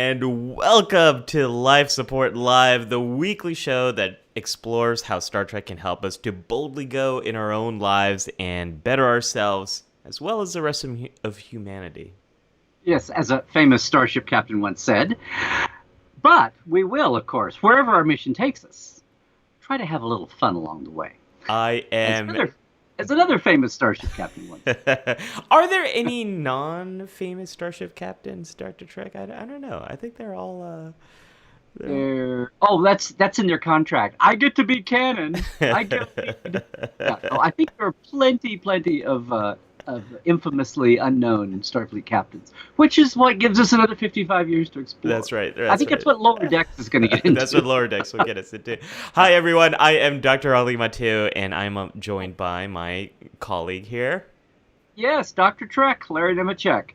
and welcome to Life Support Live, the weekly show that explores how Star Trek can help us to boldly go in our own lives and better ourselves, as well as the rest of humanity. Yes, as a famous starship captain once said. But we will, of course, wherever our mission takes us, try to have a little fun along the way. As another famous starship captain once said. Are there any non-famous starship captains, Star Trek? I don't know. I think they're all... Oh, that's in their contract. I get to be canon. I think there are plenty of infamously unknown Starfleet captains, which is what gives us another 55 years to explore. That's right. I think that's what Lower Decks is going to get into. That's what Lower Decks will get us into. Hi, everyone. I am Dr. Ali Mattu, and I'm joined by my colleague here. Yes, Dr. Trek, Larry Nemecek.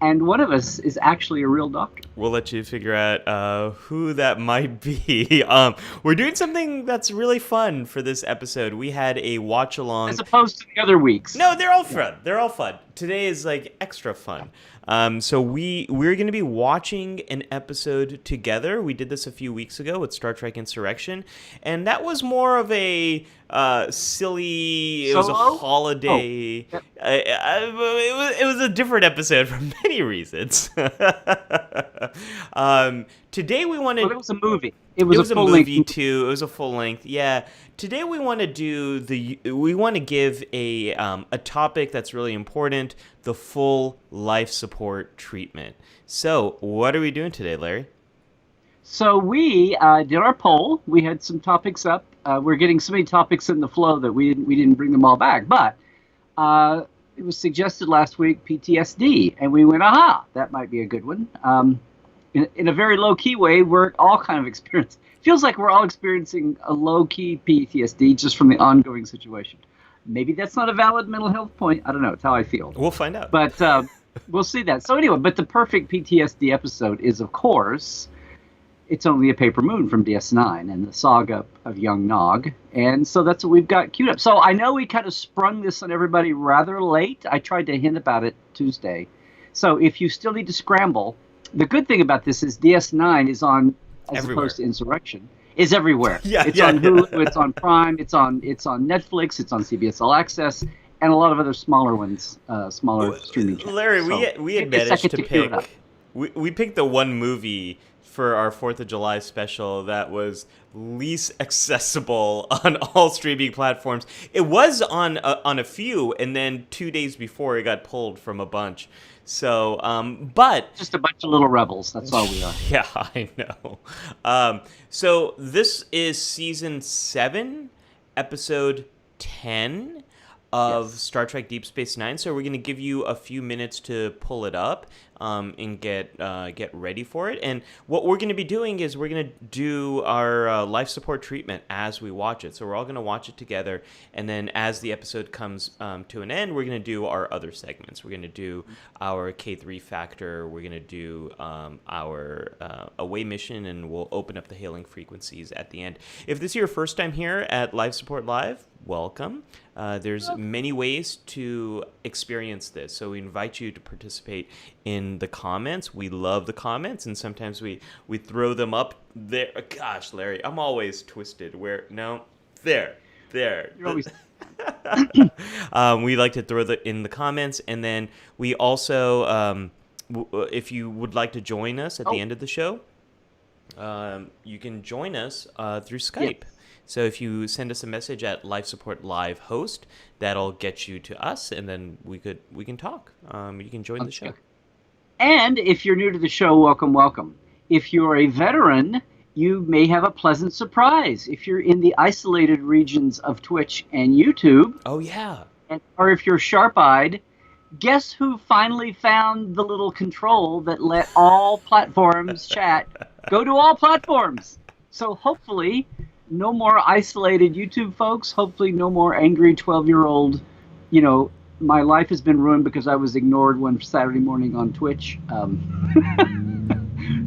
And one of us is actually a real doctor. We'll let you figure out who that might be. We're doing something that's really fun for this episode. We had a watch-along. As opposed to the other weeks. No, they're all fun. They're all fun. Today is like extra fun. So we're going to be watching an episode together. We did this a few weeks ago with Star Trek Insurrection, and that was more of a silly. It was a holiday. Oh. It was a different episode for many reasons. Today we wanted. Well, it was a movie. It was a movie too. It was a full length. Yeah. Today we want to we want to give a topic that's really important: the full life support treatment. So, what are we doing today, Larry? So we did our poll. We had some topics up. We're getting so many topics in the flow that we didn't bring them all back. But it was suggested last week PTSD, and we went, aha, that might be a good one. In a very low-key way, we're all kind of experiencing. Feels like we're all experiencing a low-key PTSD just from the ongoing situation. Maybe that's not a valid mental health point. I don't know. It's how I feel. We'll find out. But we'll see that. So anyway, but the perfect PTSD episode is, of course, It's Only a Paper Moon from DS9 and the saga of young Nog. And so that's what we've got queued up. So I know we kind of sprung this on everybody rather late. I tried to hint about it Tuesday. So if you still need to scramble, the good thing about this is DS9 is on, as everywhere. Opposed to Insurrection, is everywhere. On Hulu, it's on Prime, it's on Netflix, it's on CBS All Access, and a lot of other smaller ones, smaller streaming channels. Larry, we had managed to pick. We picked the one movie for our 4th of July special that was least accessible on all streaming platforms. It was on a few, and then 2 days before it got pulled from a bunch. So, but... Just a bunch of little rebels, that's all we are. Yeah, I know. So this is Season 7, Episode 10 of Star Trek Deep Space Nine. So we're going to give you a few minutes to pull it up and get ready for it. And what we're going to be doing is we're going to do our life support treatment as we watch it. So we're all going to watch it together. And then as the episode comes to an end, we're going to do our other segments. We're going to do our K3 factor. We're going to do our away mission, and we'll open up the hailing frequencies at the end. If this is your first time here at Life Support Live, welcome. There's many ways to experience this, so we invite you to participate in the comments. We love the comments, and sometimes we throw them up there. Gosh, Larry, I'm always twisted. There. You're always... We like to throw in the comments, and then we also, if you would like to join us at the end of the show, you can join us through Skype. Yes. So if you send us a message at Life Support Live Host, that'll get you to us, and then we can talk. You can join the show. Good. And if you're new to the show, welcome. If you're a veteran, you may have a pleasant surprise. If you're in the isolated regions of Twitch and YouTube. Oh, yeah. Or if you're sharp-eyed, guess who finally found the little control that let all platforms chat go to all platforms? So hopefully... no more isolated YouTube folks. Hopefully no more angry 12-year-old, my life has been ruined because I was ignored one Saturday morning on Twitch.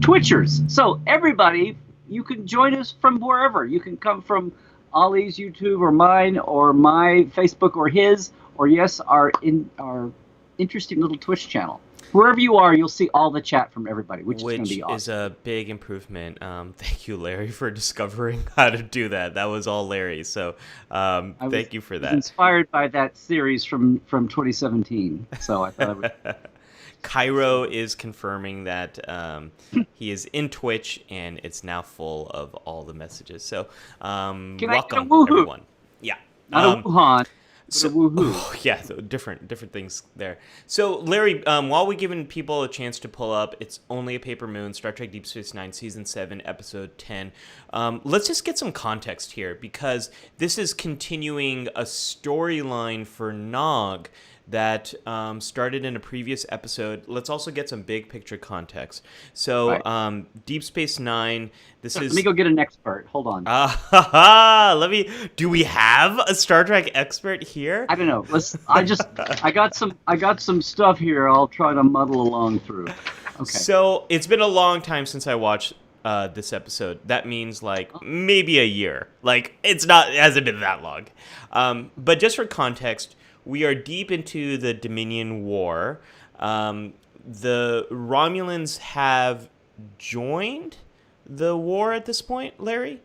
Twitchers. So everybody, you can join us from wherever. You can come from Ollie's YouTube or mine or my Facebook or his, or yes, our interesting little Twitch channel. Wherever you are, you'll see all the chat from everybody, which is going to Which be awesome. is a big improvement. Thank you, Larry, for discovering how to do that. That was all Larry. So thank you for Was that. inspired by that series from 2017, so I thought I would. Cairo is confirming that he is in Twitch, and it's now full of all the messages. So Can I get a welcome, woohoo? everyone. Yeah. Not a Wuhan, but So, a woohoo. oh, yeah, so different things there. So, Larry, while we're giving people a chance to pull up, it's only a paper moon, Star Trek Deep Space Nine, Season 7, Episode 10. Let's just get some context here, because this is continuing a storyline for Nog that started in a previous episode. Let's also get some big picture context. So, Right. Deep Space Nine, this is... Let me go get an expert. Hold on. Do we have a Star Trek expert here? I don't know. I got some stuff here. I'll try to muddle along through. Okay. So it's been a long time since I watched this episode. That means like maybe a year. Like it hasn't been that long. But just for context, we are deep into the Dominion War. The Romulans have joined the war at this point, Larry.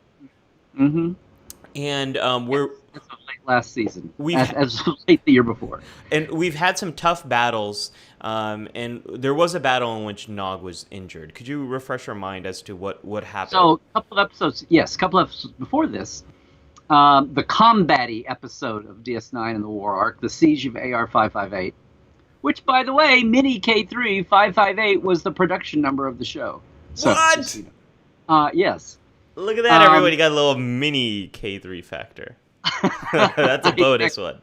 Mm-hmm. And As of late last season. We've As of late the year before. And we've had some tough battles, and there was a battle in which Nog was injured. Could you refresh our mind as to what happened? So, a couple of episodes before this, the combat-y episode of DS9 in the War Arc, the Siege of AR-558, which, by the way, Mini K3 558 was the production number of the show. So, What? just, you know. Yes. Look at that, everybody got a little mini K3 factor. That's a bonus one.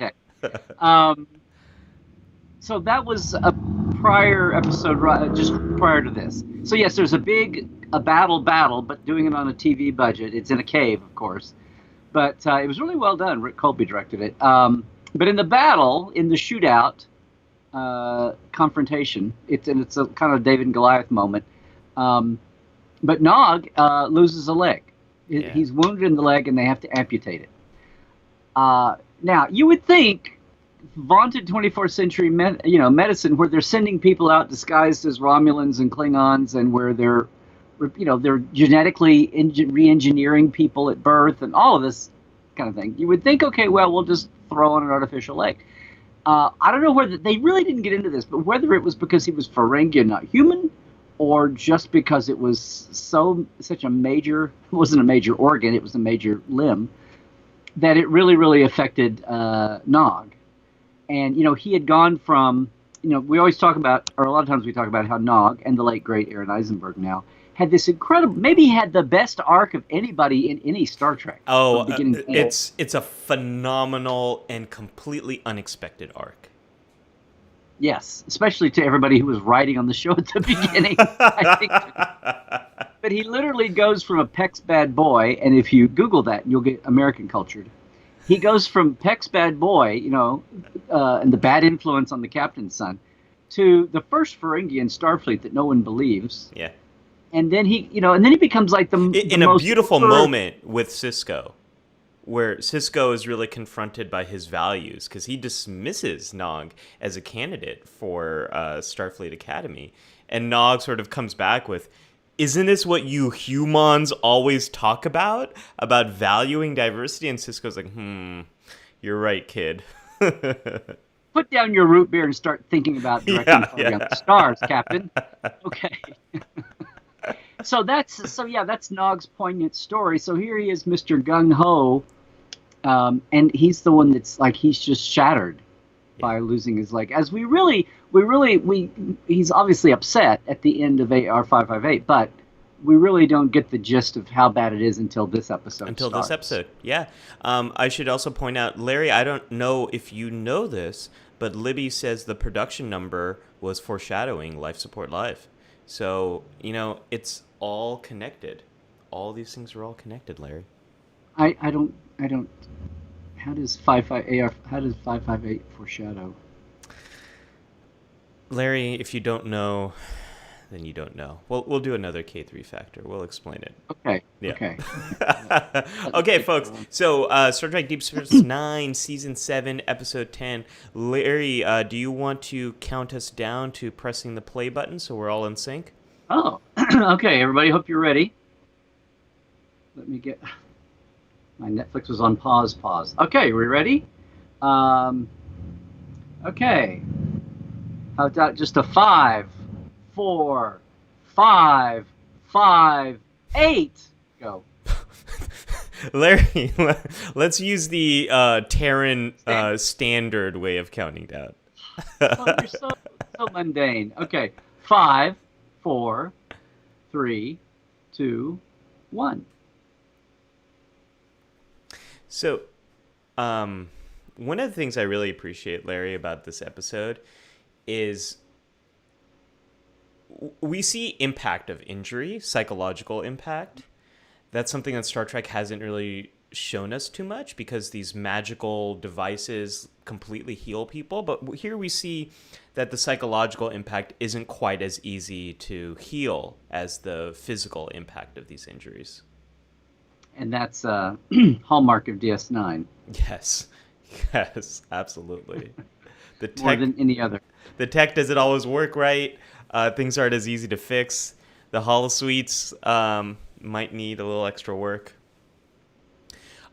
So that was a prior episode, just prior to this. So yes, there's a battle, but doing it on a TV budget. It's in a cave, of course. But it was really well done. Rick Colby directed it. But in the battle, in the shootout, confrontation, it's a kind of David and Goliath moment. But Nog loses a leg. Yeah. He's wounded in the leg, and they have to amputate it. Now, you would think vaunted 24th century medicine, where they're sending people out disguised as Romulans and Klingons, and where they're genetically re-engineering people at birth and all of this kind of thing. You would think, okay, well, we'll just throw on an artificial leg. I don't know whether they really didn't get into this, but whether it was because he was Ferengian, not human, or just because it was such a major, it wasn't a major organ, it was a major limb, that it really, really affected Nog. And, he had gone from, we always talk about, or a lot of times we talk about how Nog, and the late, great Aaron Eisenberg now, had this incredible, maybe he had the best arc of anybody in any Star Trek. Oh, it's a phenomenal and completely unexpected arc. Yes, especially to everybody who was writing on the show at the beginning. I think. But he literally goes from a Peck's bad boy, and if you Google that, you'll get American cultured. He goes from Peck's bad boy, and the bad influence on the captain's son, to the first Ferengian Starfleet that no one believes. Yeah. And then he becomes like the in most a beautiful moment with Sisko, where Sisko is really confronted by his values, because he dismisses Nog as a candidate for Starfleet Academy, and Nog sort of comes back with, "Isn't this what you humans always talk about valuing diversity?" And Sisko's like, "You're right, kid." Put down your root beer and start thinking about directing on the stars, Captain. Okay. So that's Nog's poignant story. So here he is, Mr. Gung Ho, and he's the one that's like, he's just shattered by losing his leg. As he's obviously upset at the end of AR-558, but we really don't get the gist of how bad it is until this episode. Yeah. I should also point out, Larry, I don't know if you know this, but Libby says the production number was foreshadowing Life Support Live. So, it's all connected. All these things are all connected, Larry. I don't. How does 558 foreshadow? Larry, if you don't know, then you don't know. We'll do another K3 factor. We'll explain it. Okay. Yeah. Okay. Okay, folks. So, Star Trek Deep Space Nine, Season 7, Episode 10. Larry, do you want to count us down to pressing the play button so we're all in sync? Oh, okay, everybody. Hope you're ready. Let me get my Netflix was on pause. Okay, we ready? Okay. How about just a 5, 4, 5, 5, 8? Go. Larry, let's use the Terran standard way of counting down. Oh, you're so mundane. Okay, 5, 4, 3, 2, 1. So, one of the things I really appreciate, Larry, about this episode is we see impact of injury, psychological impact. That's something that Star Trek hasn't really shown us too much because these magical devices completely heal people. But here we see that the psychological impact isn't quite as easy to heal as the physical impact of these injuries. And that's a hallmark of DS9. Yes, absolutely. The tech, more than any other. The tech doesn't always work right. Things aren't as easy to fix. The holosuites might need a little extra work.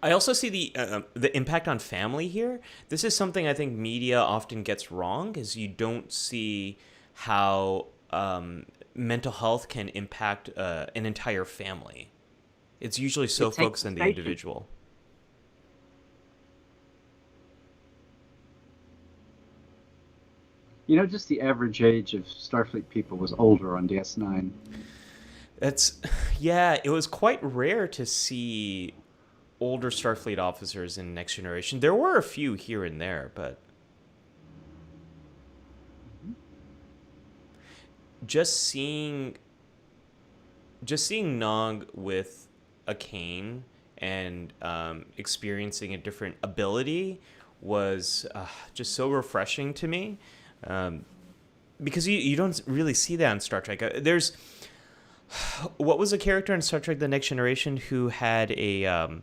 I also see the impact on family here. This is something I think media often gets wrong, is you don't see how mental health can impact an entire family. It's usually so focused on the individual. You know, just the average age of Starfleet people was older on DS9. It was quite rare to see older Starfleet officers in Next Generation. There were a few here and there, but just seeing Nog with a cane and experiencing a different ability was just so refreshing to me, because you don't really see that in Star Trek. What was a character in Star Trek: The Next Generation who had a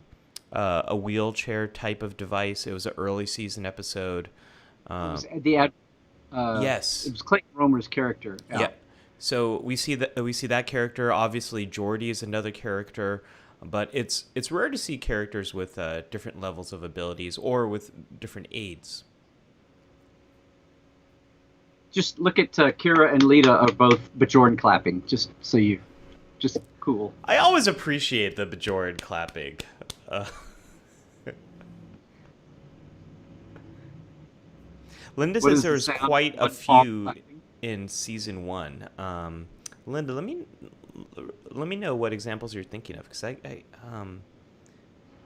wheelchair type of device? It was an early season episode. Yes, it was Clayton Romer's character. Yeah. So we see that character. Obviously, Geordi is another character, but it's rare to see characters with different levels of abilities or with different aids. Just look at Kira and Lita are both Bajoran clapping. Just cool. I always appreciate the Bajoran clapping. Linda says there's quite a few in season 1. Linda, let me know what examples you're thinking of, because I'm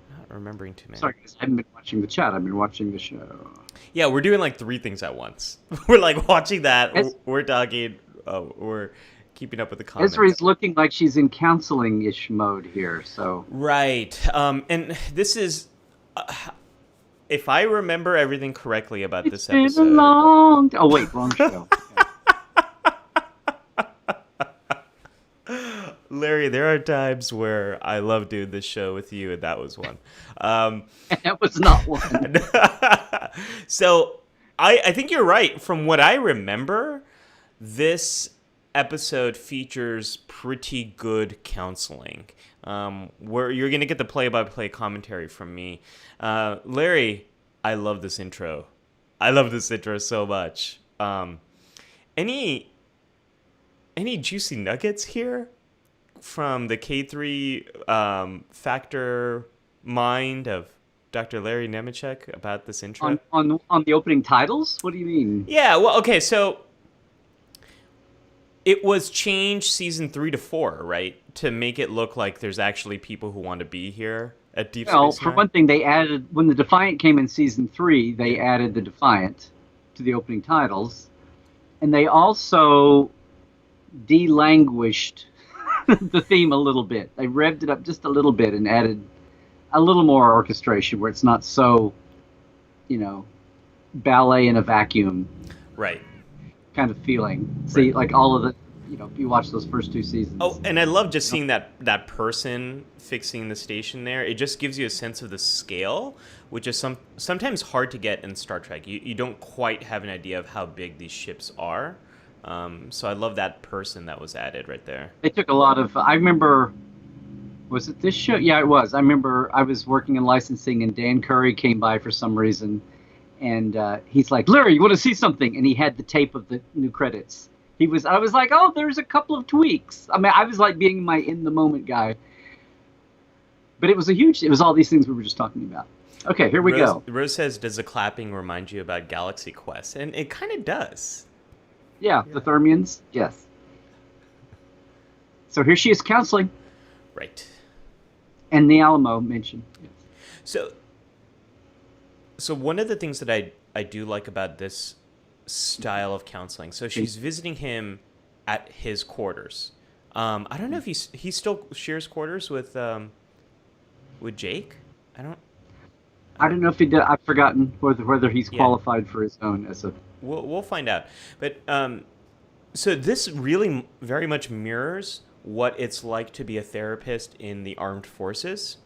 not remembering too many. Sorry, guys, I haven't been watching the chat. I've been watching the show. Yeah, we're doing like 3 things at once. We're like watching that. We're talking. We're keeping up with the comments. Ezri's looking like she's in counseling-ish mode here. So right, and this is. If I remember everything correctly about this episode... Oh, wait, wrong show. Larry, there are times where I love doing this show with you, and that was one. That was not one. So, I think you're right. From what I remember, this episode features pretty good counseling. Where you're going to get the play-by-play commentary from me. Larry, I love this intro. I love this intro so much. Any juicy nuggets here from the K3 factor mind of Dr. Larry Nemecek about this intro? On the opening titles? What do you mean? Yeah, well, okay, so it was changed season 3 to 4, right? To make it look like there's actually people who want to be here at Deep Space Nine. Well, for one thing, they added, when the Defiant came in season 3, they added the Defiant to the opening titles. And they also delanguished the theme a little bit. They revved it up just a little bit and added a little more orchestration where it's not so, ballet in a vacuum. Right. Kind of feeling. See, like all of the, if you watch those first 2 seasons. Oh, and I love just seeing that person fixing the station there. It just gives you a sense of the scale, which is sometimes hard to get in Star Trek. You don't quite have an idea of how big these ships are. So I love that person that was added right there. They took a lot of. I remember. Was it this show? Yeah, it was. I remember I was working in licensing, and Dan Curry came by for some reason, and he's like, "Larry, you want to see something?" And he had the tape of the new credits. I was like, "Oh, there's a couple of tweaks." I mean, I was like being my in the moment guy, but it was all these things we were just talking about. Okay, here we go. Rose says, "Does the clapping remind you about Galaxy Quest?" And it kind of does. Yeah, the Thermians, yes. So here she is counseling. Right. And the Alamo mentioned. Yes. So one of the things that I do like about this style of counseling, so she's visiting him at his quarters. I don't know if he still shares quarters with Jake. I don't know if he did. I've forgotten whether he's qualified for his own as a. We'll find out. But so this really very much mirrors what it's like to be a therapist in the armed forces,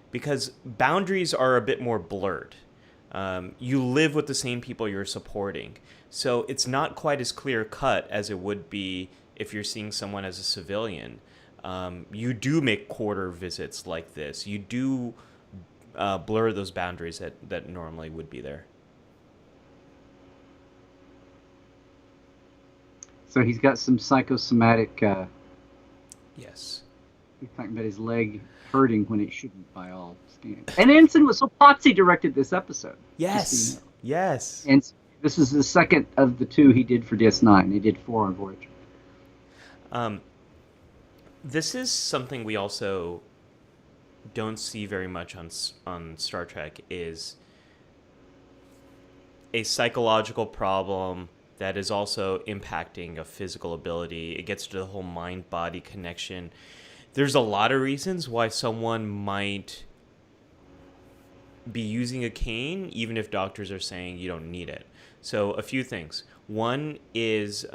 because boundaries are a bit more blurred. You live with the same people you're supporting, so it's not quite as clear cut as it would be if you're seeing someone as a civilian. You do make quarter visits like this. You do blur those boundaries that normally would be there. So he's got some psychosomatic. Yes. He's talking about his leg hurting when it shouldn't by all standards. And Ensign was so Potsy directed this episode. Yes. So you know. Yes. And this is the second of the 2 he did for DS9. He did 4 on Voyager. This is something we also don't see very much on Star Trek, is a psychological problem that is also impacting a physical ability. It gets to the whole mind-body connection. There's a lot of reasons why someone might be using a cane, even if doctors are saying you don't need it. So a few things. One is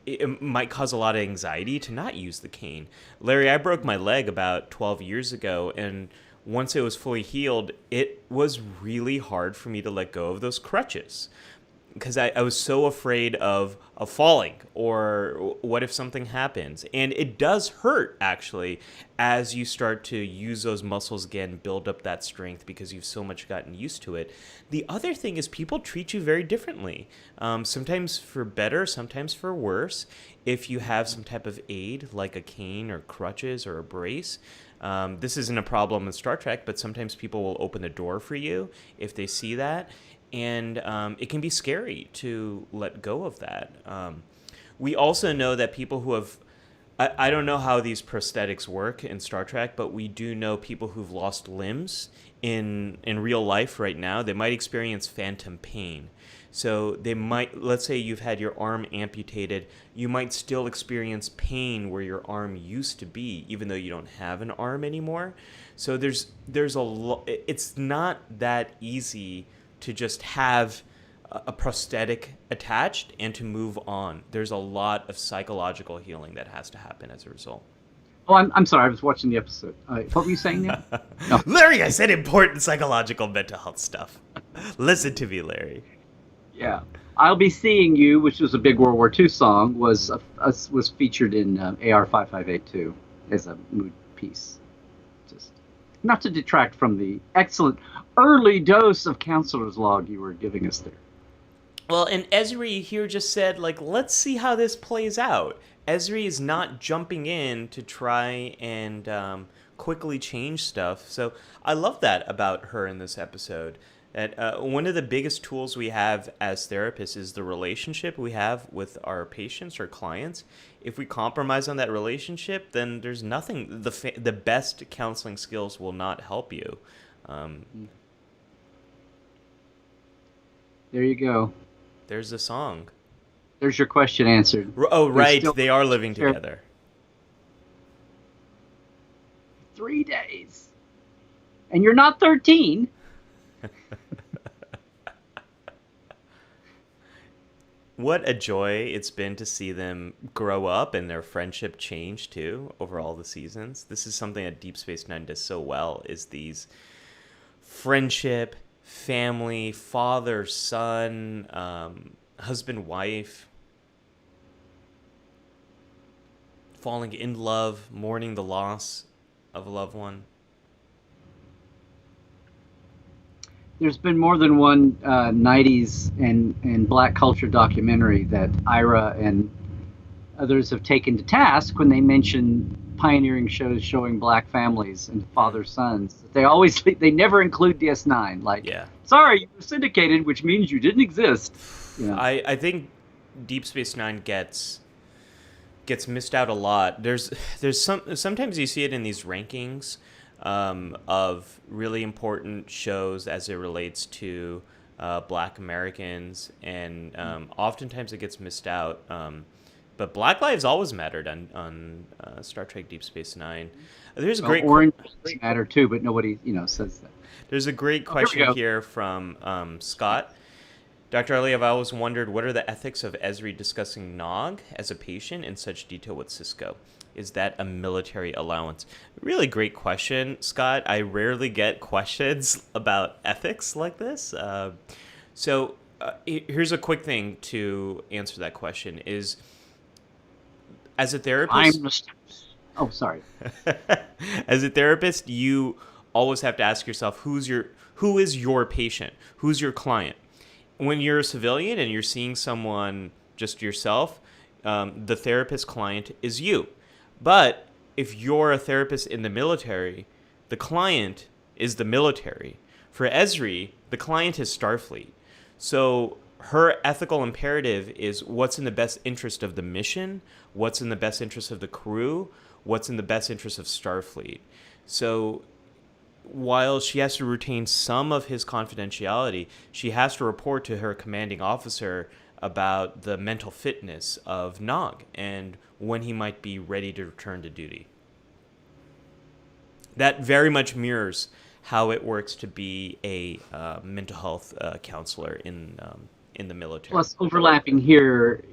it might cause a lot of anxiety to not use the cane. Larry, I broke my leg about 12 years ago, and once it was fully healed, it was really hard for me to let go of those crutches, because I was so afraid of falling, or what if something happens. And it does hurt, actually, as you start to use those muscles again, build up that strength, because you've so much gotten used to it. The other thing is people treat you very differently, sometimes for better, sometimes for worse. If you have some type of aid, like a cane or crutches or a brace, this isn't a problem in Star Trek, but sometimes people will open the door for you if they see that. And it can be scary to let go of that. We also know that people who have, I don't know how these prosthetics work in Star Trek, but we do know people who've lost limbs in real life right now. They might experience phantom pain. So they might, let's say you've had your arm amputated, you might still experience pain where your arm used to be, even though you don't have an arm anymore. So there's a lot. It's not that easy to just have a prosthetic attached and to move on. There's a lot of psychological healing that has to happen as a result. Oh, I'm sorry. I was watching the episode. What were you saying now? No. Larry, I said important psychological mental health stuff. Listen to me, Larry. Yeah. I'll Be Seeing You, which was a big World War II song, was featured in AR 5582 as a mood piece. Just not to detract from the excellent early dose of Counselor's Log you were giving us there. Well, and Ezri here just said, let's see how this plays out. Ezri is not jumping in to try and quickly change stuff. So I love that about her in this episode. That one of the biggest tools we have as therapists is the relationship we have with our patients or clients. If we compromise on that relationship, then there's nothing. The best counseling skills will not help you. There you go. There's the song. There's your question answered. Oh, right. They are living together. 3 days. And you're not 13. What a joy it's been to see them grow up and their friendship change too over all the seasons. This is something that Deep Space Nine does so well, is these friendship, family, father, son, husband, wife, falling in love, mourning the loss of a loved one. There's been more than one 90s and black culture documentary that Ira and others have taken to task when they mention pioneering shows showing black families and father-sons. They never include DS9. Like, Yeah. sorry, you were syndicated, which means you didn't exist. You know? I think Deep Space Nine gets missed out a lot. Sometimes you see it in these rankings of really important shows as it relates to Black Americans, and oftentimes it gets missed out. But Black lives always mattered on Star Trek Deep Space Nine. There's a great orange matter too, but nobody says that. There's a great question here from Scott. Dr. Ali, I've always wondered, what are the ethics of Ezri discussing Nog as a patient in such detail with Sisko? Is that a military allowance? Really great question, Scott. I rarely get questions about ethics like this. So here's a quick thing to answer that question is, as a therapist... sorry. As a therapist, you always have to ask yourself, who is your patient? Who's your client? When you're a civilian and you're seeing someone just yourself, the therapist client is you. But if you're a therapist in the military, the client is the military. For Ezri, the client is Starfleet. So her ethical imperative is what's in the best interest of the mission, what's in the best interest of the crew, what's in the best interest of Starfleet. So while she has to retain some of his confidentiality, she has to report to her commanding officer about the mental fitness of Nog and when he might be ready to return to duty. That very much mirrors how it works to be a mental health counselor in the military. Plus, overlapping here,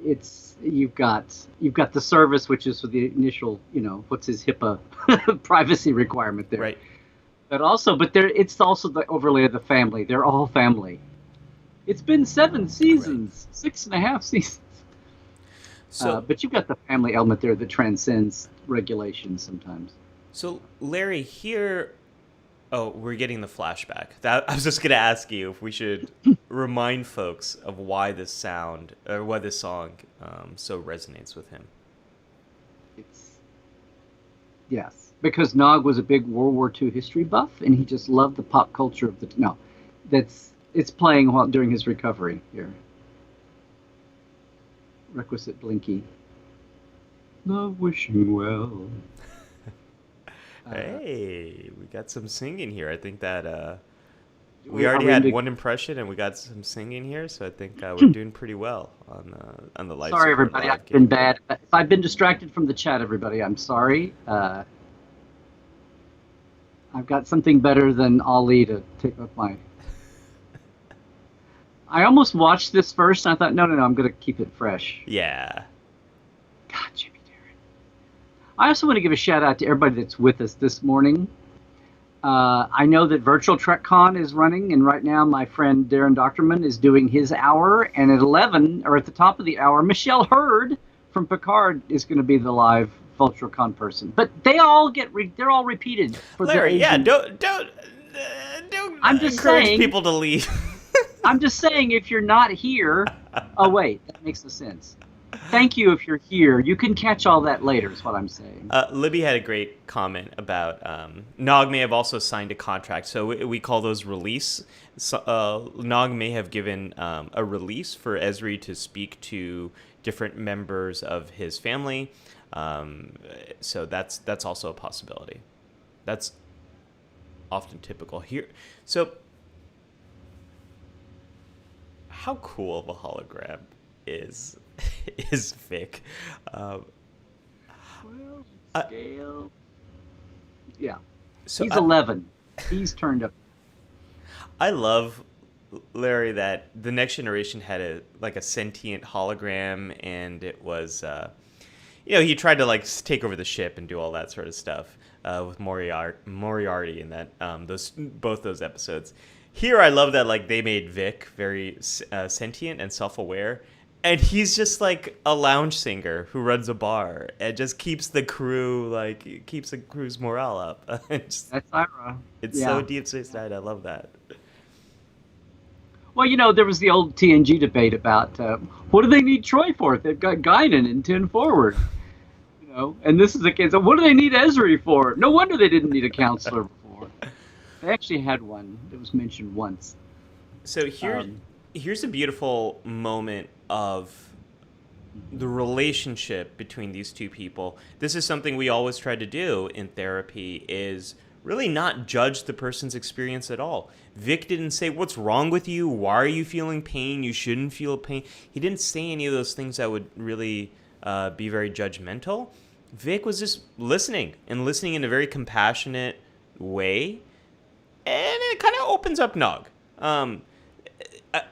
you've got the service, which is the initial, what's his HIPAA privacy requirement there. Right. But it's also the overlay of the family. They're all family. It's been 7 seasons, right. 6.5 seasons. So, but you've got the family element there that transcends regulations sometimes. So, Larry, here... Oh, we're getting the flashback. I was just going to ask you if we should remind folks of why this song so resonates with him. Yes, because Nog was a big World War II history buff, and he just loved the pop culture of it's playing during his recovery here. Requisite Blinky. Love wishing well. Hey, we got some singing here. I think that we already had one impression, and we got some singing here, so I think we're doing pretty well on the live. Sorry, everybody, I've been bad. If I've been distracted from the chat, everybody, I'm sorry. I've got something better than Ali to take up my... I almost watched this first, and I thought, no, I'm going to keep it fresh. Yeah. God, Jimmy. I also want to give a shout out to everybody that's with us this morning. I know that Virtual TrekCon is running, and right now my friend Darren Doctorman is doing his hour, and at 11, or at the top of the hour, Michelle Hurd from Picard is going to be the live VultureCon person. But they all they're all repeated. For Larry, their don't I'm just encourage saying, people to leave. I'm just saying, if you're not here, oh wait, that makes no sense. Thank you if you're here. You can catch all that later, is what I'm saying. Libby had a great comment about Nog may have also signed a contract. So we call those release. So, Nog may have given a release for Ezri to speak to different members of his family. So that's also a possibility. That's often typical here. So how cool of a hologram is Vic? Scale. Yeah. So he's 11. He's turned up. I love Larry, that the Next Generation had a sentient hologram, and it was he tried to take over the ship and do all that sort of stuff with Moriarty in that both those episodes. Here, I love that they made Vic very sentient and self-aware, and he's just like a lounge singer who runs a bar and just keeps the crew's morale up. That's Ira. It's so Deep Space Nine. I love that. Well, there was the old TNG debate about what do they need Troy for? They've got Guinan and 10 forward. And this is a case of what do they need Ezri for? No wonder they didn't need a counselor before. They actually had one that was mentioned once. So here's a beautiful moment of the relationship between these two people. This is something we always try to do in therapy, is really not judge the person's experience at all. Vic didn't say, what's wrong with you? Why are you feeling pain? You shouldn't feel pain. He didn't say any of those things that would really be very judgmental. Vic was just listening in a very compassionate way. And it kind of opens up Nog.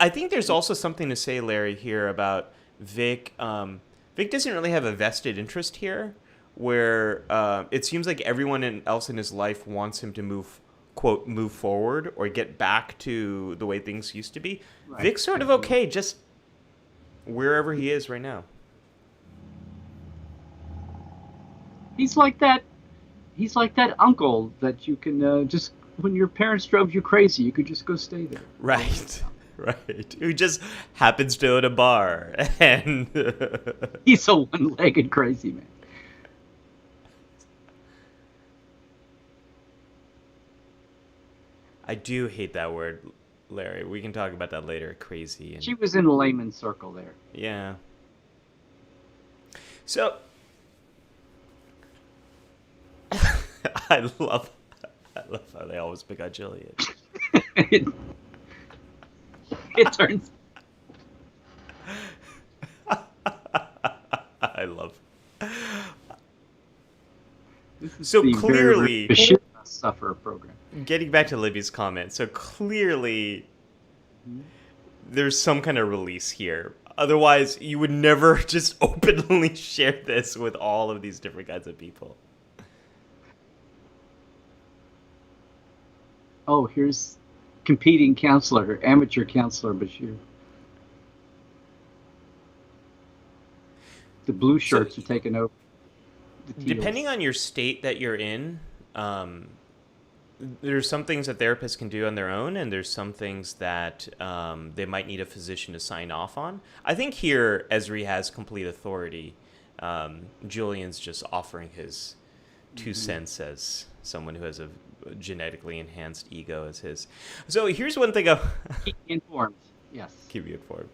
I think there's also something to say, Larry, here about Vic. Vic doesn't really have a vested interest here, where it seems like everyone else in his life wants him to move forward or get back to the way things used to be. Right. Vic's sort of okay just wherever he is right now. He's like that uncle that you can just, when your parents drove you crazy, you could just go stay there. Right. Who just happens to own a bar. And he's a one-legged crazy man. I do hate that word, Larry. We can talk about that later. Crazy. She was in a layman's circle there. Yeah. So I love how they always pick on Jillian. It turns. I love. So clearly, the shit suffer program. Getting back to Libby's comment, so clearly there's some kind of release here. Otherwise, you would never just openly share this with all of these different kinds of people. Oh, here's competing counselor, amateur counselor Bashir. The blue shirts are taking over. Depending on your state that you're in, there's some things that therapists can do on their own, and there's some things that they might need a physician to sign off on. I think here, Ezri has complete authority. Julian's just offering his 2 cents as someone who has a genetically enhanced ego as his. So here's one thing. Keep me informed. Yes. Keep you informed.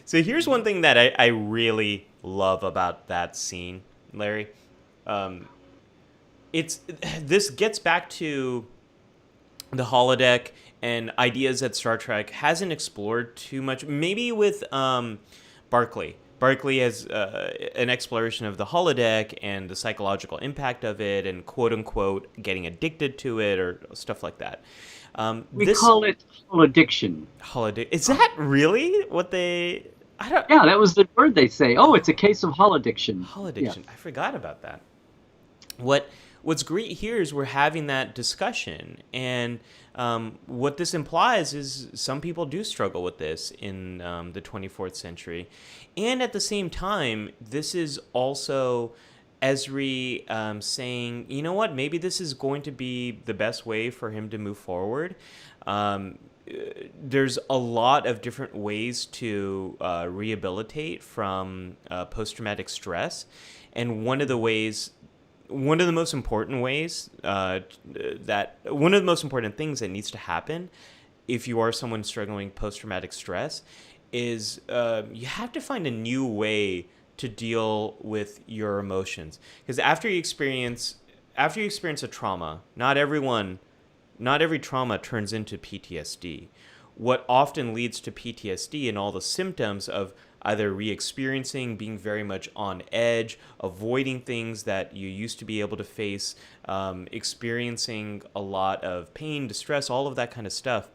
So here's one thing that I really love about that scene, Larry. This gets back to the holodeck and ideas that Star Trek hasn't explored too much. Maybe with Barclay. Barclay has an exploration of the holodeck and the psychological impact of it, and quote unquote getting addicted to it or stuff like that. We call it holoddiction. Is that really what they? I don't. Yeah, that was the word they say. Oh, it's a case of holoddiction. Holoddiction. Yeah. I forgot about that. What's great here is we're having that discussion, and what this implies is some people do struggle with this in the 24th century. And at the same time, this is also Ezri saying, you know what, maybe this is going to be the best way for him to move forward. There's a lot of different ways to rehabilitate from post-traumatic stress. And one of the most important things that needs to happen if you are someone struggling post-traumatic stress is you have to find a new way to deal with your emotions. Because after you experience a trauma, not every trauma turns into PTSD. What often leads to PTSD and all the symptoms of either re-experiencing, being very much on edge, avoiding things that you used to be able to face, experiencing a lot of pain, distress, all of that kind of stuff.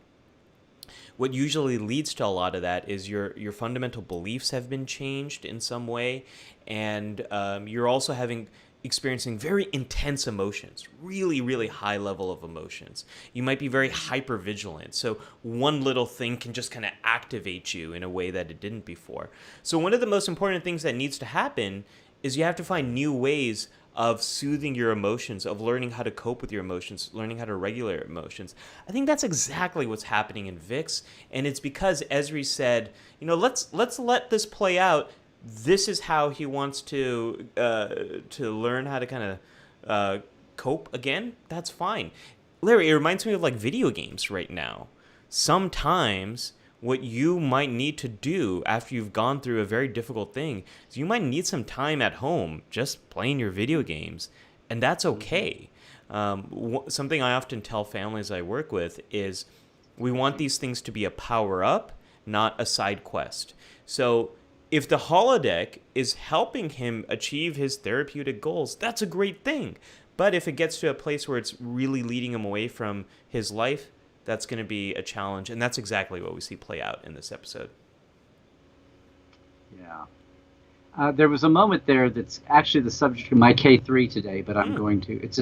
what usually leads to a lot of that is your fundamental beliefs have been changed in some way, and you're also experiencing very intense emotions, really, really high level of emotions. You might be very hyper vigilant. So one little thing can just kind of activate you in a way that it didn't before. So one of the most important things that needs to happen is you have to find new ways of soothing your emotions, of learning how to cope with your emotions, learning how to regulate your emotions. I think that's exactly what's happening in Vix, and it's because Esri said, let's let this play out. This is how he wants to learn how to kind of cope again. That's fine. Larry, it reminds me of like video games right now. Sometimes what you might need to do after you've gone through a very difficult thing is you might need some time at home just playing your video games, and that's okay. Something I often tell families I work with is we want these things to be a power-up, not a side quest. So if the holodeck is helping him achieve his therapeutic goals, that's a great thing. But if it gets to a place where it's really leading him away from his life, that's going to be a challenge. And that's exactly what we see play out in this episode. Yeah. There was a moment there that's actually the subject of my K3 today, but I'm going to. It's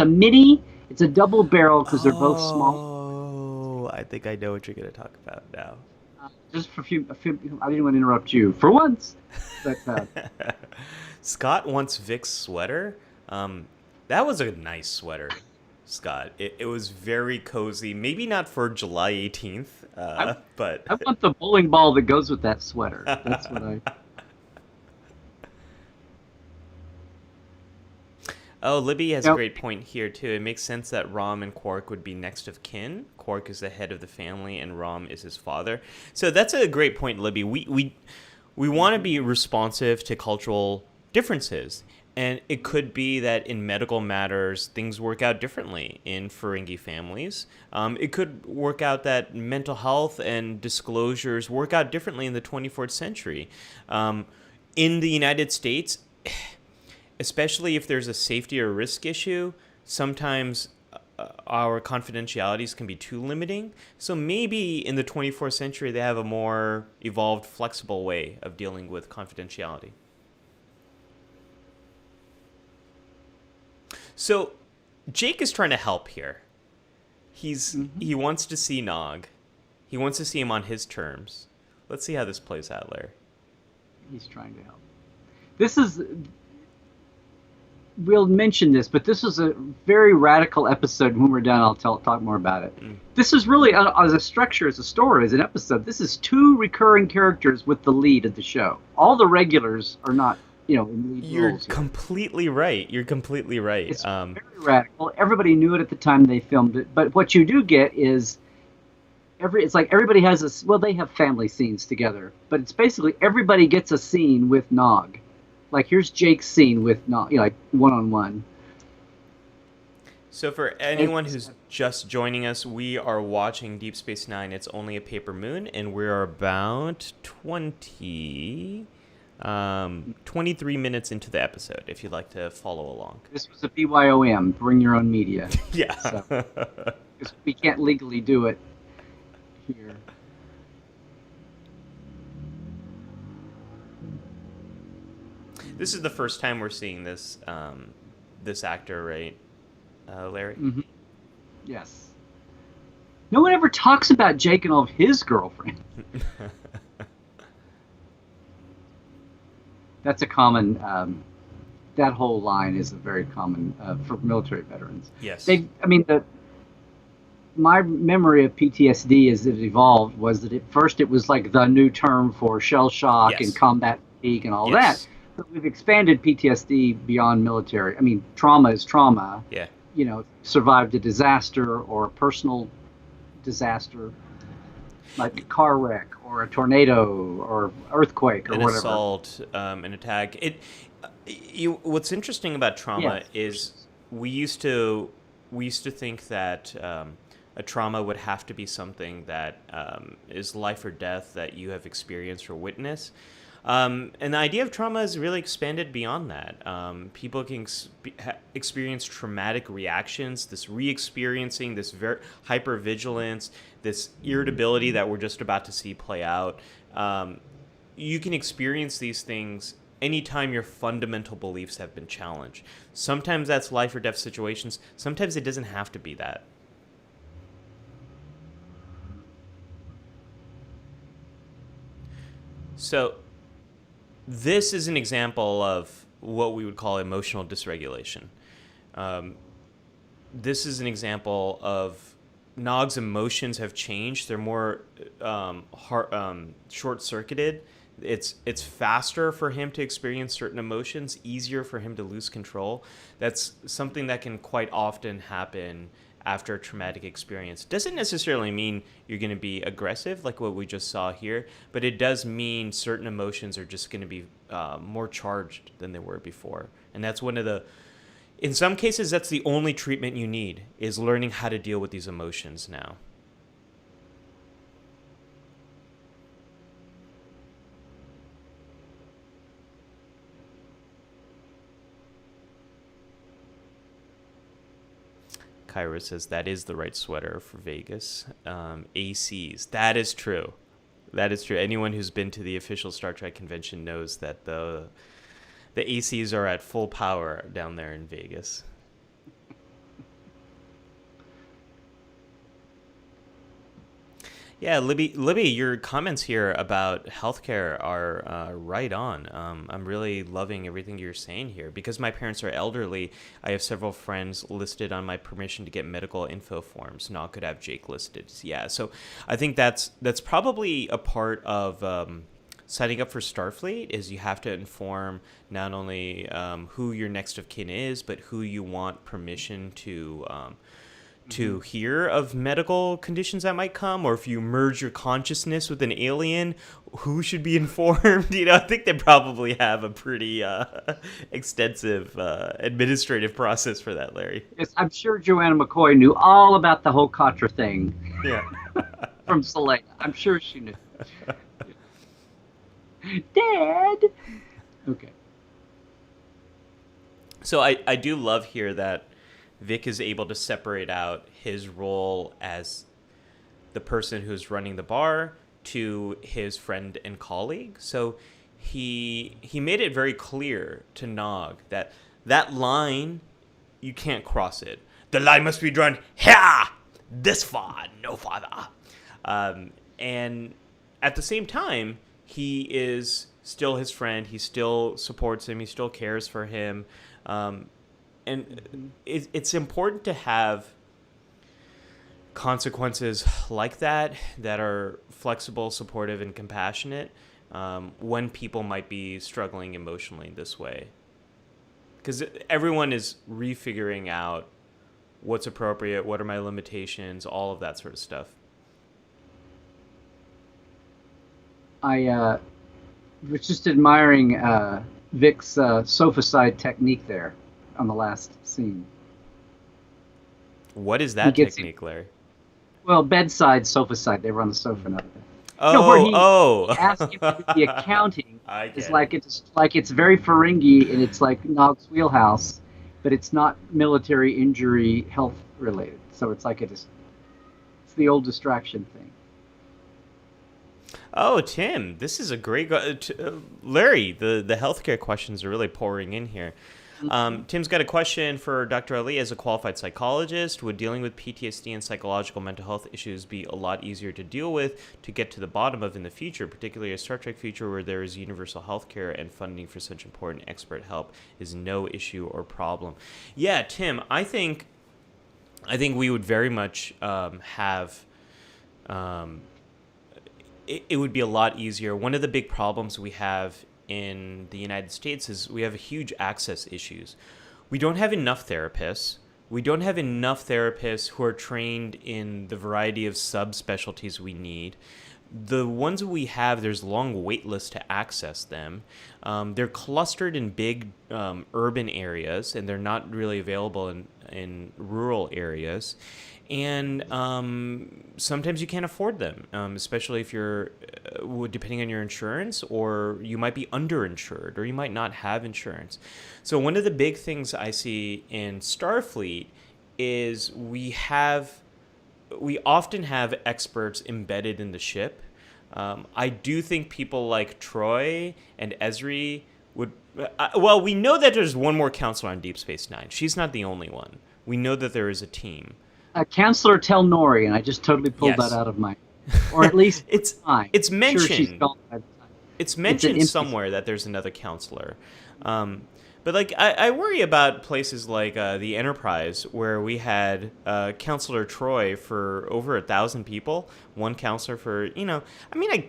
a mini. It's a double barrel because they're both small. Oh, I think I know what you're going to talk about now. Just for a few, I didn't want to interrupt you for once. But Scott wants Vic's sweater. That was a nice sweater, Scott. It was very cozy. Maybe not for July 18th, but I want the bowling ball that goes with that sweater. That's what I. Oh, Libby has a great point here, too. It makes sense that Rom and Quark would be next of kin. Quark is the head of the family, and Rom is his father. So that's a great point, Libby. We want to be responsive to cultural differences. And it could be that in medical matters, things work out differently in Ferengi families. It could work out that mental health and disclosures work out differently in the 24th century. In the United States, especially if there's a safety or risk issue, sometimes our confidentialities can be too limiting. So maybe in the 24th century, they have a more evolved, flexible way of dealing with confidentiality. So Jake is trying to help here. He wants to see Nog. He wants to see him on his terms. Let's see how this plays out, Larry. He's trying to help. This is... We'll mention this, but this was a very radical episode. When we're done, I'll talk more about it. This is really, as a structure, as a story, as an episode, this is two recurring characters with the lead of the show. All the regulars are not, in lead You're roles. Completely right. You're completely right. It's very radical. Everybody knew it at the time they filmed it, but what you do get is it's like everybody has they have family scenes together, but it's basically everybody gets a scene with Nog. Like, here's Jake's scene with Nog, like one-on-one. So for anyone who's just joining us, we are watching Deep Space Nine. It's Only a Paper Moon, and we're about 23 minutes into the episode, if you'd like to follow along. This was a BYOM, bring your own media. Yeah. So, we can't legally do it here. This is the first time we're seeing this this actor, right, Larry? Mm-hmm. Yes. No one ever talks about Jake and all of his girlfriends. That's a common. That whole line is a very common for military veterans. Yes. My memory of PTSD as it evolved was that at first it was like the new term for shell shock and combat fatigue and all that. But we've expanded PTSD beyond military. I mean, trauma is trauma. Yeah. Survived a disaster or a personal disaster, like a car wreck or a tornado or earthquake or whatever. An assault, an attack. What's interesting about trauma is we used to think that a trauma would have to be something that is life or death that you have experienced or witnessed. And the idea of trauma is really expanded beyond that. People can experience traumatic reactions, this re-experiencing, this hypervigilance, this irritability that we're just about to see play out. You can experience these things anytime your fundamental beliefs have been challenged. Sometimes that's life or death situations. Sometimes it doesn't have to be that. So this is an example of what we would call emotional dysregulation. This is an example of Nog's emotions have changed. They're more short-circuited. It's faster for him to experience certain emotions, easier for him to lose control. That's something that can quite often happen after a traumatic experience. Doesn't necessarily mean you're going to be aggressive like what we just saw here, but it does mean certain emotions are just going to be more charged than they were before. And that's in some cases, that's the only treatment you need, is learning how to deal with these emotions now. Kyra says that is the right sweater for Vegas. ACs. That is true. That is true. Anyone who's been to the official Star Trek convention knows that the ACs are at full power down there in Vegas. Yeah, Libby, your comments here about healthcare are right on. I'm really loving everything you're saying here. Because my parents are elderly, I have several friends listed on my permission to get medical info forms. Not could have Jake listed. Yeah, so I think that's probably a part of signing up for Starfleet, is you have to inform not only who your next of kin is, but who you want permission to hear of medical conditions that might come, or if you merge your consciousness with an alien, who should be informed. I think they probably have a pretty extensive administrative process for that, Larry. Yes, I'm sure Joanna McCoy knew all about the whole Katra thing. Yeah. From Selena. I'm sure she knew. Dad! Okay. So I do love here that Vic is able to separate out his role as the person who's running the bar to his friend and colleague. So he made it very clear to Nog that line, you can't cross it. The line must be drawn here, this far, no farther. And at the same time, he is still his friend. He still supports him. He still cares for him. And it's important to have consequences like that are flexible, supportive, and compassionate when people might be struggling emotionally this way. Because everyone is refiguring out what's appropriate, what are my limitations, all of that sort of stuff. I was just admiring Vic's sofa side technique there on the last scene. What is that technique, Larry? Well, bedside, sofa side. They were on the sofa, not there. Oh, He asked him to do the accounting. It's like it's very Ferengi, and it's like Nog's wheelhouse, but it's not military injury health related. So it's like it's the old distraction thing. Oh, Tim, this is a great Larry, the healthcare questions are really pouring in here. Tim's got a question for Dr. Ali. As a qualified psychologist, would dealing with PTSD and psychological mental health issues be a lot easier to deal with, to get to the bottom of in the future, particularly a Star Trek future where there is universal health care and funding for such important expert help is no issue or problem? Yeah, Tim, I think we would very much have... It would be a lot easier. One of the big problems we have in the United States is we have huge access issues. We don't have enough therapists. We don't have enough therapists who are trained in the variety of subspecialties we need. The ones we have, there's long wait lists to access them. They're clustered in big urban areas, and they're not really available in in rural areas, and sometimes you can't afford them, especially if you're depending on your insurance, or you might be underinsured, or you might not have insurance. So one of the big things I see in Starfleet is we often have experts embedded in the ship. I do think people like Troy and Ezri would... well, we know that there's one more counselor on Deep Space Nine. She's not the only one. We know that there is a team. Counselor Tel Nori, and I just totally pulled that out of my... Or at least it's mentioned. Sure, she's called by the time. It's mentioned somewhere that there's another counselor. But like, I worry about places like the Enterprise, where we had Counselor Troy for over 1,000 people, one counselor for, I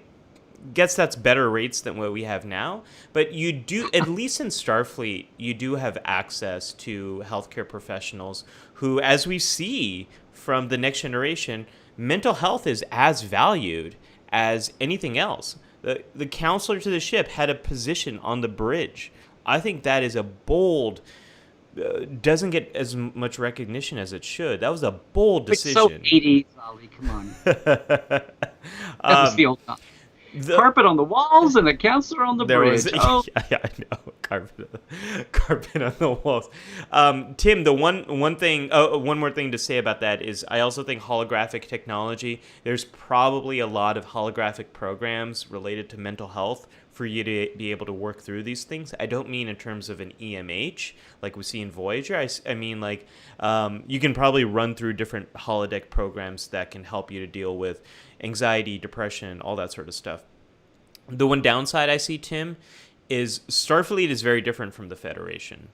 guess that's better rates than what we have now. But you do, at least in Starfleet, you do have access to healthcare professionals who, as we see from the Next Generation, mental health is as valued as anything else. The counselor to the ship had a position on the bridge. I think that is a bold, doesn't get as much recognition as it should. That was a bold decision. It's so 80s, Ali, come on. That was the old time. Carpet on the walls and a counselor on the bridge. Yeah, I know. Carpet on the walls. Tim, the one more thing to say about that is I also think holographic technology, there's probably a lot of holographic programs related to mental health for you to be able to work through these things. I don't mean in terms of an EMH like we see in Voyager. I mean like you can probably run through different holodeck programs that can help you to deal with anxiety, depression, all that sort of stuff. The one downside I see, Tim, is Starfleet is very different from the Federation.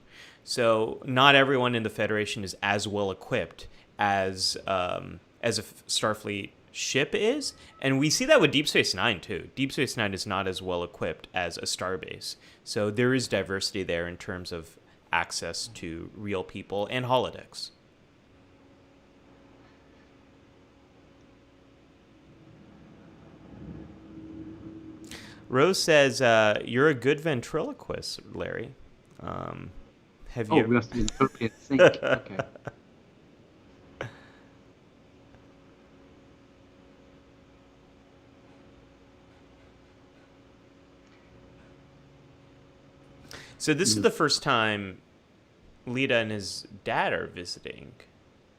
So not everyone in the Federation is as well equipped as a Starfleet ship is, and we see that with Deep Space Nine too. Deep Space Nine is not as well equipped as a starbase, so there is diversity there in terms of access to real people and holodecks. Rose says, "You're a good ventriloquist, Larry. Have you?" Oh, we must be totally in sync. Okay. So this is the first time Lita and his dad are visiting,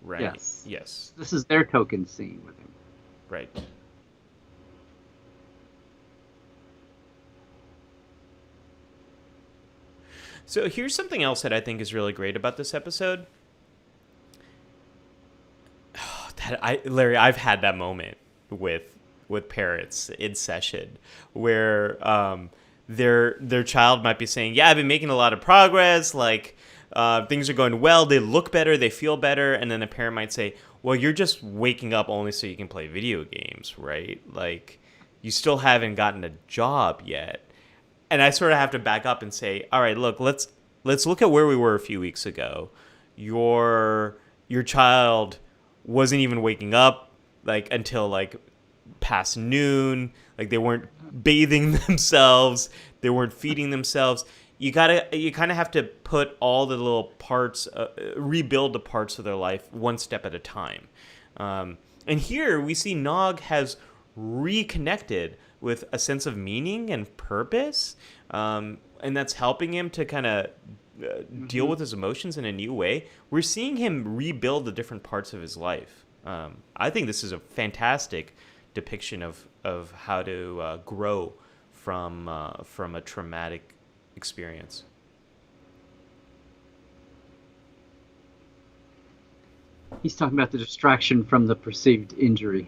right? Yes. Yes. This is their token scene with him. Right. So here's something else that I think is really great about this episode. Larry, I've had that moment with parents in session where their child might be saying, "Yeah, I've been making a lot of progress. Like things are going well. They look better. They feel better." And then a parent might say, "Well, you're just waking up only so you can play video games, right? Like you still haven't gotten a job yet." And I sort of have to back up and say, all right, look, let's look at where we were a few weeks ago. Your child wasn't even waking up like until like past noon. Like they weren't bathing themselves. They weren't feeding themselves. You kind of have to put all the little parts, rebuild the parts of their life one step at a time. And here we see Nog has reconnected with a sense of meaning and purpose, and that's helping him to kind of deal with his emotions in a new way. We're seeing him rebuild the different parts of his life. I think this is a fantastic depiction of how to grow from a traumatic experience. He's talking about the distraction from the perceived injury.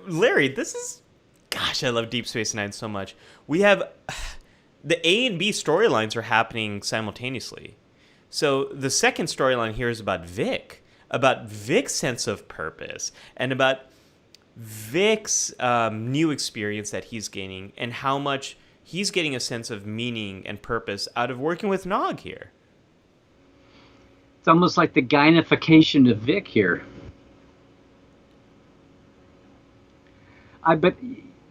Larry, gosh, I love Deep Space Nine so much. We have the A and B storylines are happening simultaneously. So the second storyline here is about Vic's sense of purpose, and about Vic's new experience that he's gaining, and how much he's getting a sense of meaning and purpose out of working with Nog here. It's almost like the gynification of Vic here. But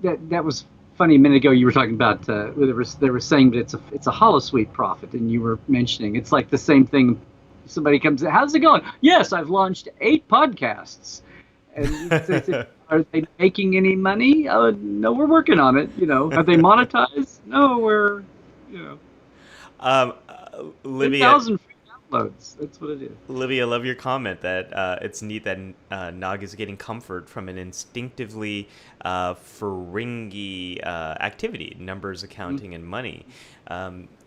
that was funny. A minute ago, you were talking about they were saying that it's a holosuite profit, and you were mentioning it's like the same thing. Somebody comes in, how's it going? Yes, I've launched 8 podcasts, and you say, are they making any money? No, we're working on it. Are they monetized? No, we're you know Um, Livia, 10,000 free downloads. That's what it is. Livia, I love your comment that it's neat that Nog is getting comfort from an instinctively Ferengi activity, numbers, accounting, and money.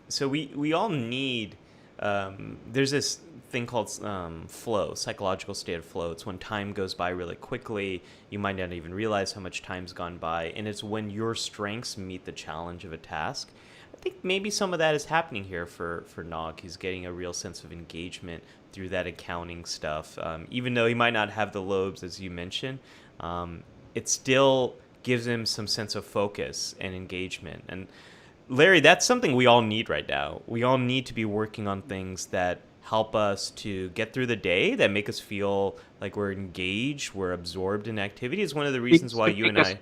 So we all need. There's this thing called flow, psychological state of flow. It's when time goes by really quickly. You might not even realize how much time's gone by, and it's when your strengths meet the challenge of a task. I think maybe some of that is happening here for Nog. He's getting a real sense of engagement through that accounting stuff. Even though he might not have the lobes, as you mentioned, it still gives him some sense of focus and engagement. And Larry, that's something we all need right now. We all need to be working on things that help us to get through the day, that make us feel like we're engaged, we're absorbed in activity. Is one of the reasons why you and I...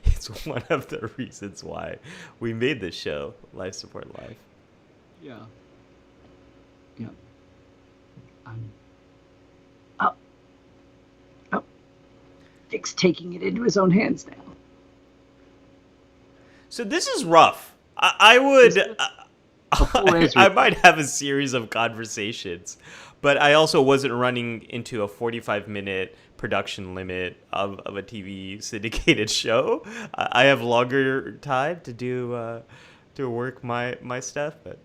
It's one of the reasons why we made this show, Life Support Life. Yeah. Yeah. Oh. Dick's taking it into his own hands now. So this is rough. I might have a series of conversations, but I also wasn't running into a 45-minute production limit of a TV syndicated show. I have longer time to do to work my stuff, but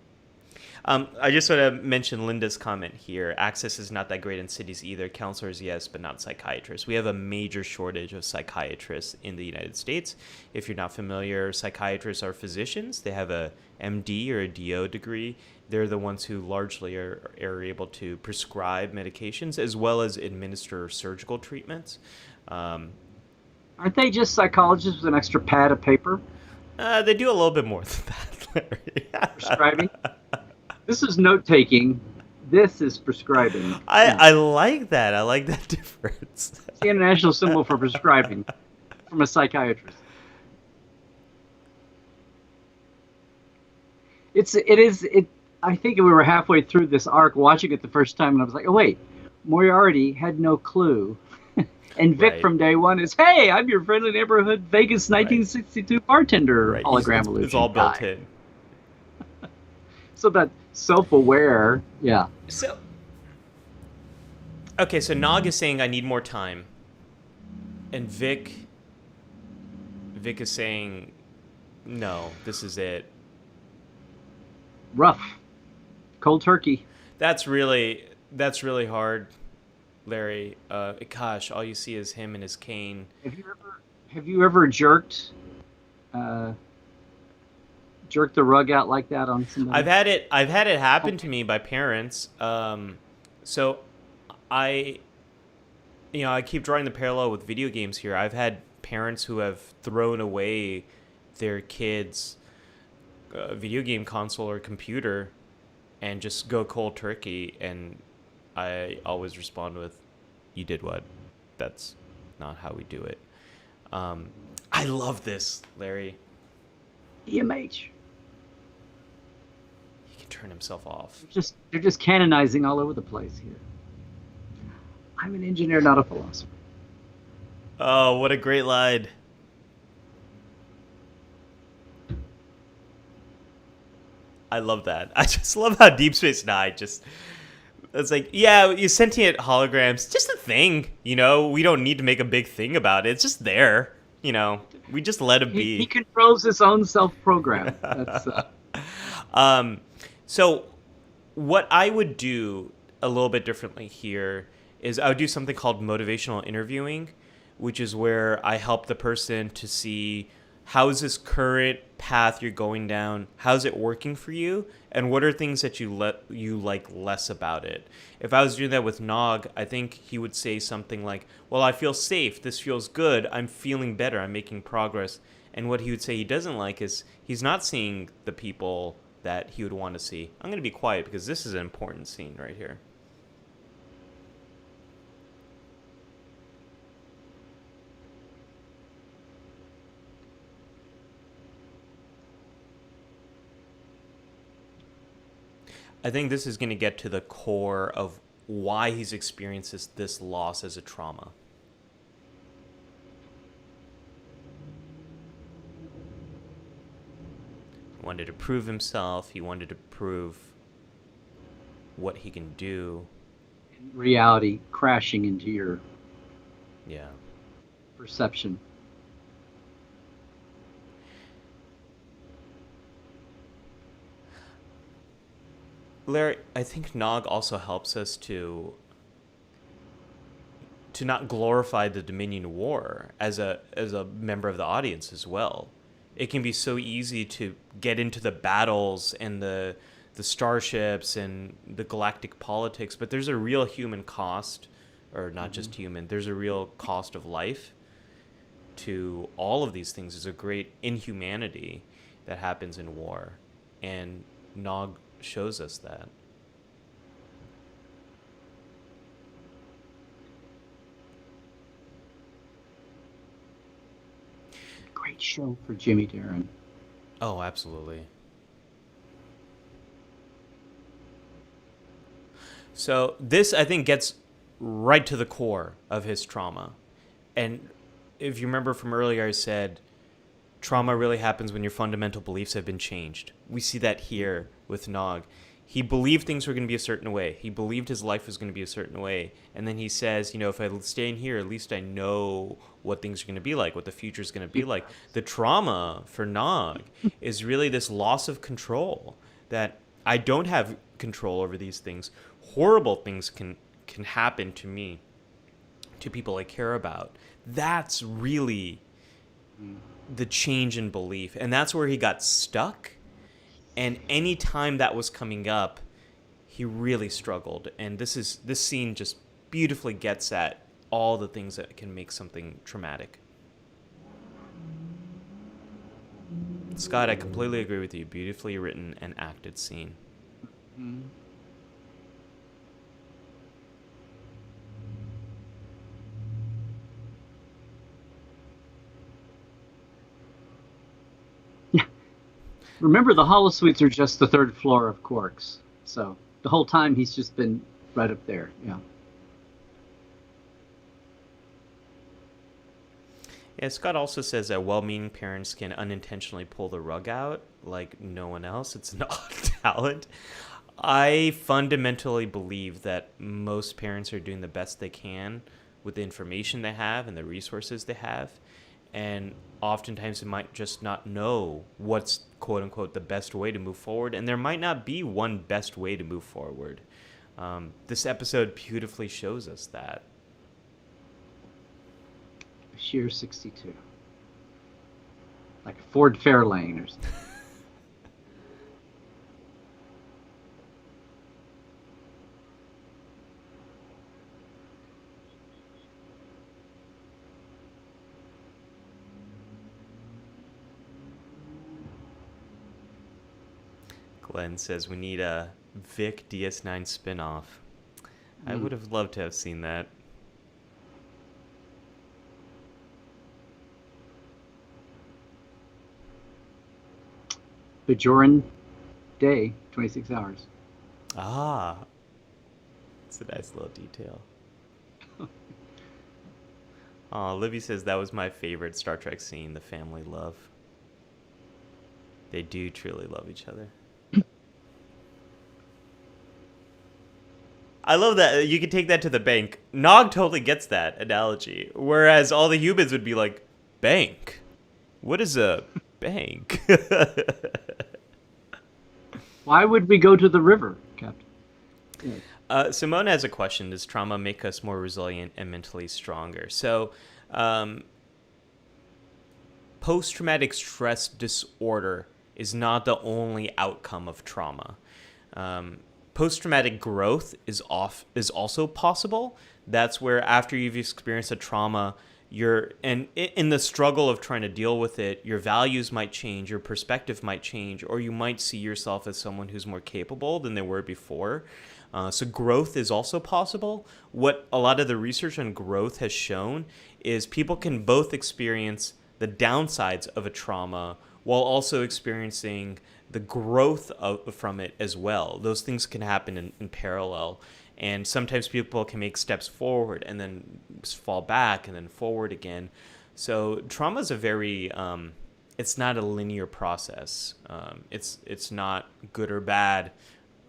I just want to mention Linda's comment here. Access is not that great in cities either. Counselors, yes, but not psychiatrists. We have a major shortage of psychiatrists in the United States. If you're not familiar, psychiatrists are physicians. They have a MD or a DO degree. They're the ones who largely are able to prescribe medications as well as administer surgical treatments. Aren't they just psychologists with an extra pad of paper? They do a little bit more than that, Larry. Prescribing? This is note-taking. This is prescribing. I like that. I like that difference. It's the international symbol for prescribing from a psychiatrist. I think we were halfway through this arc watching it the first time, and I was like, oh, wait, Moriarty had no clue. And Vic from day one is, hey, I'm your friendly neighborhood Vegas 1962 bartender hologram illusion. It's all built in. So that self-aware, yeah. So Nog is saying I need more time, and Vic is saying, no, this is it. Rough, cold turkey. That's really hard, Larry. Gosh, all you see is him and his cane. Have you ever jerked the rug out like that on somebody? I've had it happen to me by parents. So I keep drawing the parallel with video games here. I've had parents who have thrown away their kids' video game console or computer and just go cold turkey, and I always respond with, you did what? That's not how we do it. I love this, Larry. EMH. He can turn himself off. They're just canonizing all over the place here. I'm an engineer, not a philosopher. Oh, what a great line. I love that. I just love how Deep Space Nine it's like, yeah, you sentient holograms, just a thing, we don't need to make a big thing about it. It's just there, we just let it be. He controls his own self-program. That's, So what I would do a little bit differently here is I would do something called motivational interviewing, which is where I help the person to see, how is this current path you're going down? How's it working for you? And what are things that you like less about it? If I was doing that with Nog, I think he would say something like, well, I feel safe. This feels good. I'm feeling better. I'm making progress. And what he would say he doesn't like is he's not seeing the people that he would want to see. I'm going to be quiet because this is an important scene right here. I think this is going to get to the core of why he's experienced this loss as a trauma. He wanted to prove himself. He wanted to prove what he can do. Reality crashing into your Yeah. perception. Larry, I think Nog also helps us to not glorify the Dominion War as a member of the audience as well. It can be so easy to get into the battles and the starships and the galactic politics, but there's a real human cost, or not just human, there's a real cost of life to all of these things. There's a great inhumanity that happens in war, and Nog shows us that. Great show for Jimmy Darren. Oh, absolutely. So this, I think, gets right to the core of his trauma. And if you remember from earlier, I said trauma really happens when your fundamental beliefs have been changed. We see that here with Nog. He believed things were going to be a certain way. He believed his life was going to be a certain way. And then he says, if I stay in here, at least I know what things are going to be like, what the future is going to be like. The trauma for Nog is really this loss of control, that I don't have control over these things. Horrible things can happen to me, to people I care about. That's really the change in belief. And that's where he got stuck. And any time that was coming up, he really struggled. And this scene just beautifully gets at all the things that can make something traumatic. Scott, I completely agree with you. Beautifully written and acted scene. Mm-hmm. Remember, the holosuites are just the third floor of Quarks. So the whole time he's just been right up there. Yeah. Yeah, Scott also says that well-meaning parents can unintentionally pull the rug out like no one else. It's an odd talent. I fundamentally believe that most parents are doing the best they can with the information they have and the resources they have. And oftentimes they might just not know what's, quote unquote, the best way to move forward. And there might not be one best way to move forward. This episode beautifully shows us that. Sheer 62. Like a Ford Fairlane or something. Glenn says we need a Vic DS9 spinoff. I would have loved to have seen that. Bajoran Day, 26 hours. Ah, it's a nice little detail. Oh, Libby says that was my favorite Star Trek scene, the family love. They do truly love each other. I love that. You can take that to the bank. Nog totally gets that analogy. Whereas all the humans would be like, bank? What is a bank? Why would we go to the river, Captain? Simone has a question. Does trauma make us more resilient and mentally stronger? So, post-traumatic stress disorder is not the only outcome of trauma. Post-traumatic growth is also possible. That's where after you've experienced a trauma, in the struggle of trying to deal with it, your values might change, your perspective might change, or you might see yourself as someone who's more capable than they were before. So growth is also possible. What a lot of the research on growth has shown is people can both experience the downsides of a trauma while also experiencing the growth from it as well. Those things can happen in parallel. And sometimes people can make steps forward and then fall back and then forward again. So trauma is a very, it's not a linear process. It's not good or bad.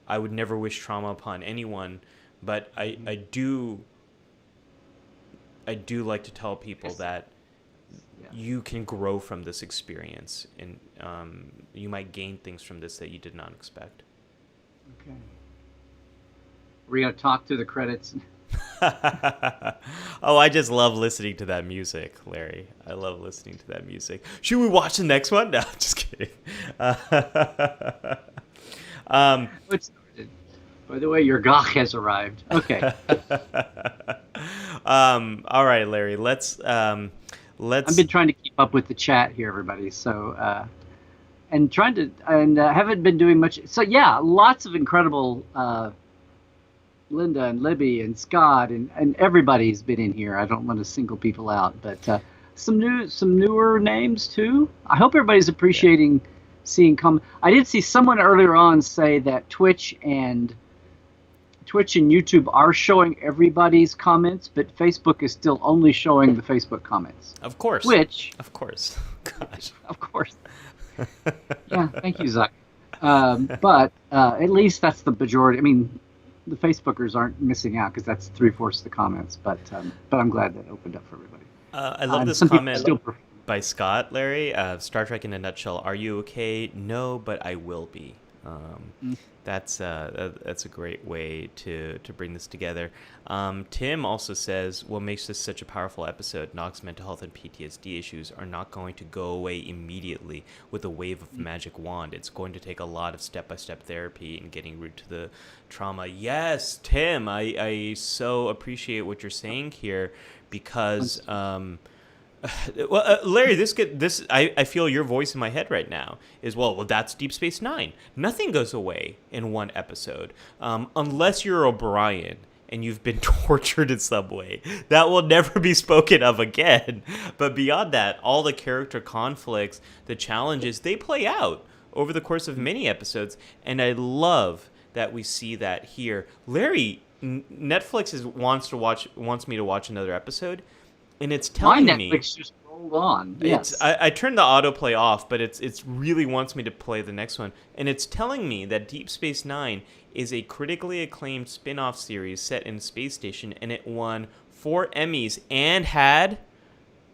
I would never wish trauma upon anyone, but I do like to tell people that you can grow from this experience, and you might gain things from this that you did not expect. Okay. We're going to talk through the credits. Oh, I just love listening to that music, Larry. I love listening to that music. Should we watch the next one? No, just kidding. By the way, your gawk has arrived. Okay. All right, Larry. Let's. I've been trying to keep up with the chat here, everybody. So, and haven't been doing much. So yeah, lots of incredible. Linda and Libby and Scott and everybody's been in here. I don't want to single people out, but some newer names too. I hope everybody's appreciating seeing I did see someone earlier on say that Twitch and YouTube are showing everybody's comments, but Facebook is still only showing the Facebook comments. Of course. Of course. Gosh. Of course. Yeah, thank you, Zuck. But at least that's the majority. I mean, the Facebookers aren't missing out because that's 3/4 of the comments. But I'm glad that opened up for everybody. I love this comment by Scott, Larry. Star Trek in a nutshell. Are you okay? No, but I will be. That's a great way to bring this together. Tim also says, what makes this such a powerful episode? Nog's mental health and PTSD issues are not going to go away immediately with a wave of magic wand. It's going to take a lot of step-by-step therapy and getting root to the trauma. Yes, Tim, I so appreciate what you're saying here because... Larry, I feel your voice in my head right now is, well, that's Deep Space Nine. Nothing goes away in one episode, unless you're O'Brien and you've been tortured in some way. That will never be spoken of again. But beyond that, all the character conflicts, the challenges, they play out over the course of many episodes, and I love that we see that here. Larry, Netflix wants me to watch another episode. And it's telling me. My Netflix just rolled on. Yes. I turned the autoplay off, but it's really wants me to play the next one. And it's telling me that Deep Space Nine is a critically acclaimed spin-off series set in a space station, and it won 4 Emmys and had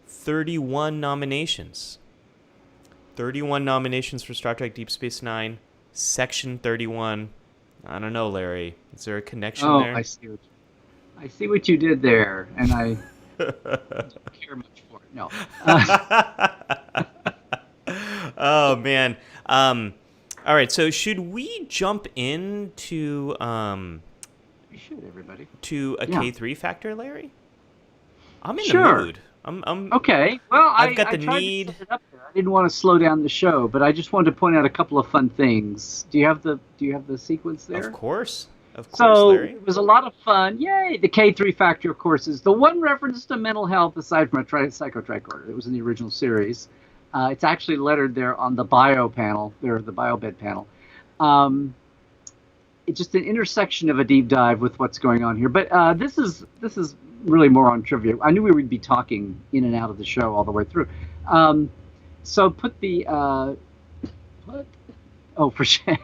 31 nominations. 31 nominations for Star Trek Deep Space Nine, Section 31. I don't know, Larry. Is there a connection there? Oh, I see what you did there, and I... don't care much for it. No. Oh man. All right. So should we jump into We should, everybody. To a K3 factor, Larry? I'm in the mood. I'm okay. Well, I've got the need. To set it up there. I didn't want to slow down the show, but I just wanted to point out a couple of fun things. Do you have the sequence there? Of course. So Larry. It was a lot of fun. Yay! The K3 factor, of course, is the one reference to mental health aside from a psychotricorder. It was in the original series. It's actually lettered there on the bio panel, the biobed panel. It's just an intersection of a deep dive with what's going on here. But this is really more on trivia. I knew we would be talking in and out of the show all the way through. So put the what? Oh, for sure.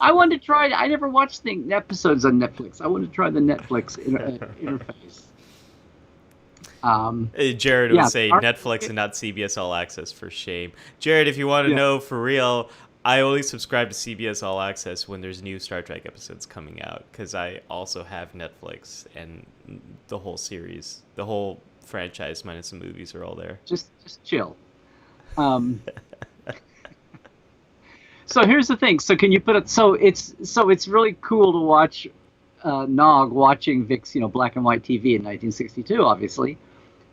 I wanted to try. I never watched episodes on Netflix. I wanted to try the Netflix interface. Jared would say Netflix and not CBS All Access for shame. Jared, if you want to know for real, I only subscribe to CBS All Access when there's new Star Trek episodes coming out because I also have Netflix and the whole series, the whole franchise minus the movies are all there. Just chill. So here's the thing. So can you put it? So it's really cool to watch Nog watching Vic's black and white TV in 1962, obviously,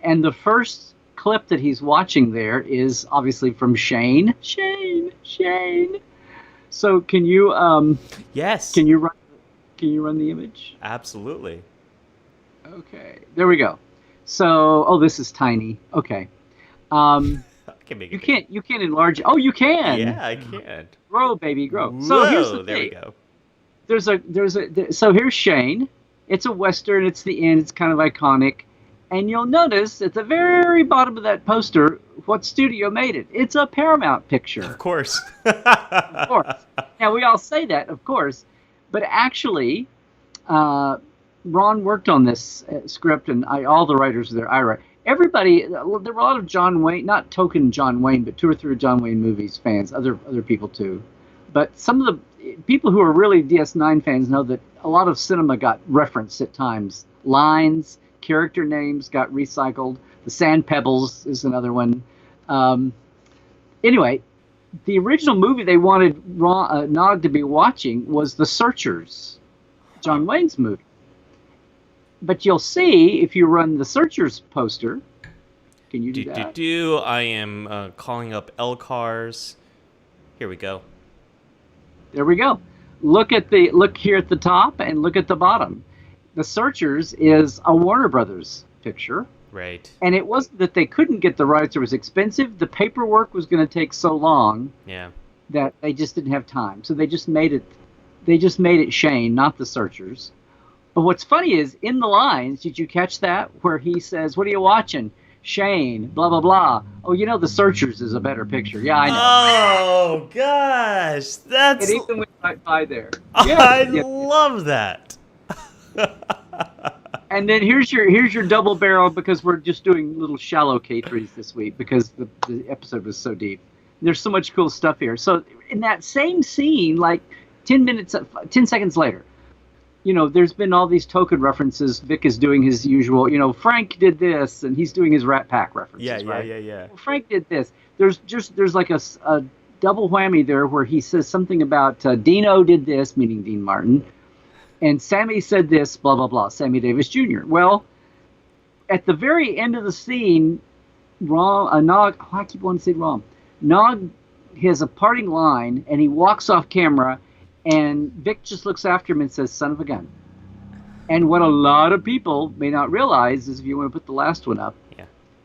and the first clip that he's watching there is obviously from Shane. So can you yes? Can you run the image? Absolutely. Okay, there we go. So this is tiny. Okay. can make it You bigger. can't. You can't enlarge. Oh, you can. Yeah, I can. Grow, baby, grow. Whoa, So here's the there we thing. go. So here's Shane. It's a Western. It's the end. It's kind of iconic. And you'll notice at the very bottom of that poster, what studio made it? It's a Paramount picture. Of course. Of course. Now, we all say that, of course. But actually, Ron worked on this script, and all the writers are there. I write. Everybody, there were a lot of John Wayne, not token John Wayne, but 2 or 3 John Wayne movies fans, other people too. But some of the people who are really DS9 fans know that a lot of cinema got referenced at times. Lines, character names got recycled. The Sand Pebbles is another one. Anyway, the original movie they wanted Nog to be watching was The Searchers, John Wayne's movie. But you'll see if you run the Searchers poster. Can you do that? I am calling up LCARS. Here we go. There we go. Look here at the top and look at the bottom. The Searchers is a Warner Brothers picture. Right. And it wasn't that they couldn't get the rights; it was expensive. The paperwork was going to take so long. Yeah. That they just didn't have time. So they just made it. They just made it Shane, not the Searchers. But what's funny is in the lines, did you catch that? Where he says, "What are you watching?" Shane, blah, blah, blah. Oh, The Searchers is a better picture. Yeah, I know. Oh, gosh. That's... It even went right by there. I love that. And then here's your double barrel, because we're just doing little shallow K3s this week because the episode was so deep. There's so much cool stuff here. So in that same scene, like 10 seconds later, there's been all these token references. Vic is doing his usual, Frank did this, and he's doing his Rat Pack references, right? Yeah. Well, Frank did this. There's like a double whammy there where he says something about Dino did this, meaning Dean Martin, and Sammy said this, blah, blah, blah, Sammy Davis Jr. Well, at the very end of the scene, Nog, I keep wanting to say wrong, Nog has a parting line, and he walks off camera, and Vic just looks after him and says, "Son of a gun." And what a lot of people may not realize is, if you want to put the last one up,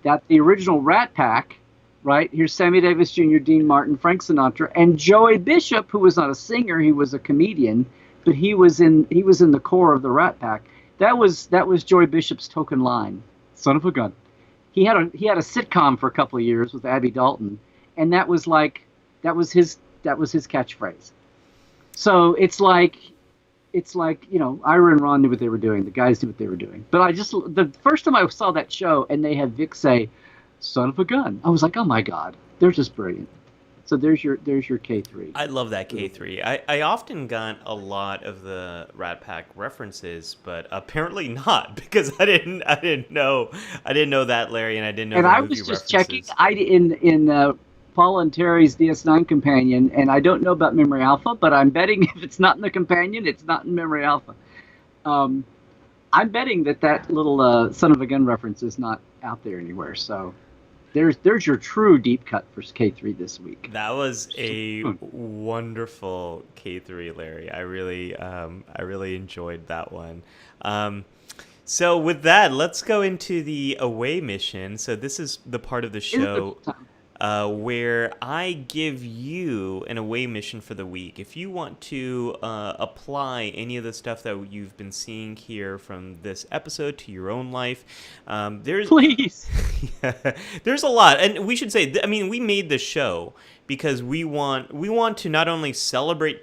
that the original Rat Pack, right? Here's Sammy Davis Jr., Dean Martin, Frank Sinatra, and Joey Bishop, who was not a singer, he was a comedian, but he was in the core of the Rat Pack. That was Joey Bishop's token line, "Son of a gun." He had a sitcom for a couple of years with Abby Dalton, and that was his catchphrase. So it's like Ira and Ron knew what they were doing. The guys knew what they were doing. But the first time I saw that show and they had Vic say, "Son of a gun," I was like, oh my God, they're just brilliant. So there's your K3. I love that K3. I often got a lot of the Rat Pack references, but apparently not, because I didn't know that, Larry, and I didn't know. And the I movie was just references. checking. In Paul and Terry's DS9 companion, and I don't know about Memory Alpha, but I'm betting if it's not in the companion, it's not in Memory Alpha. I'm betting that little "son of a gun" reference is not out there anywhere. So there's your true deep cut for K3 this week. That was a wonderful K3, Larry. I really enjoyed that one. So with that, let's go into the away mission. So this is the part of the show where I give you an away mission for the week. If you want to apply any of the stuff that you've been seeing here from this episode to your own life, Please. There's a lot. And we should say, we made this show because we want to not only celebrate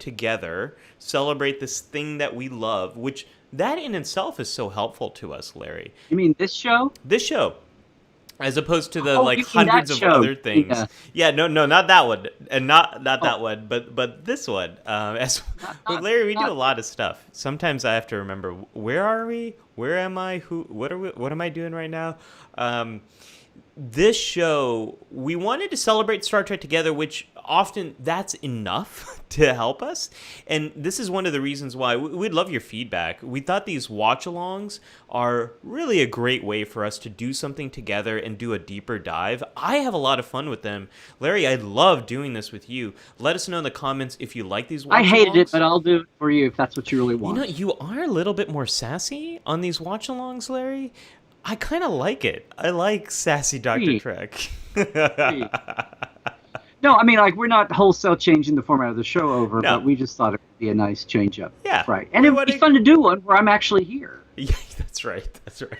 this thing that we love, which that in itself is so helpful to us, Larry. You mean this show? This show. As opposed to the hundreds of show. other things. Yeah, no, not that one, and not that one, but this one. Larry, we do a lot of stuff. Sometimes I have to remember, where are we? Where am I? What am I doing right now? This show, we wanted to celebrate Star Trek together, which often that's enough to help us. And this is one of the reasons why we'd love your feedback. We thought these watch-alongs are really a great way for us to do something together and do a deeper dive. I have a lot of fun with them. Larry, I love doing this with you. Let us know in the comments if you like these watch-alongs. I hated it, but I'll do it for you if that's what you really want. You are a little bit more sassy on these watch-alongs, Larry. I kind of like it. I like sassy Dr. Trek. No, I mean, like, we're not wholesale changing the format of the show over, No. but we just thought it would be a nice change up. Yeah. Right. And it would be fun to do one where I'm actually here. Yeah, that's right. That's right.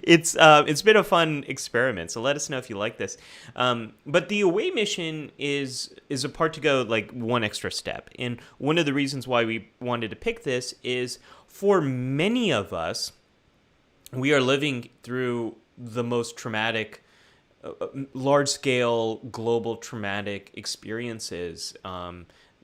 It's been a fun experiment. So let us know if you like this. But the away mission is a part to go like one extra step. And one of the reasons why we wanted to pick this is for many of us, we are living through the most traumatic, large-scale, global traumatic experiences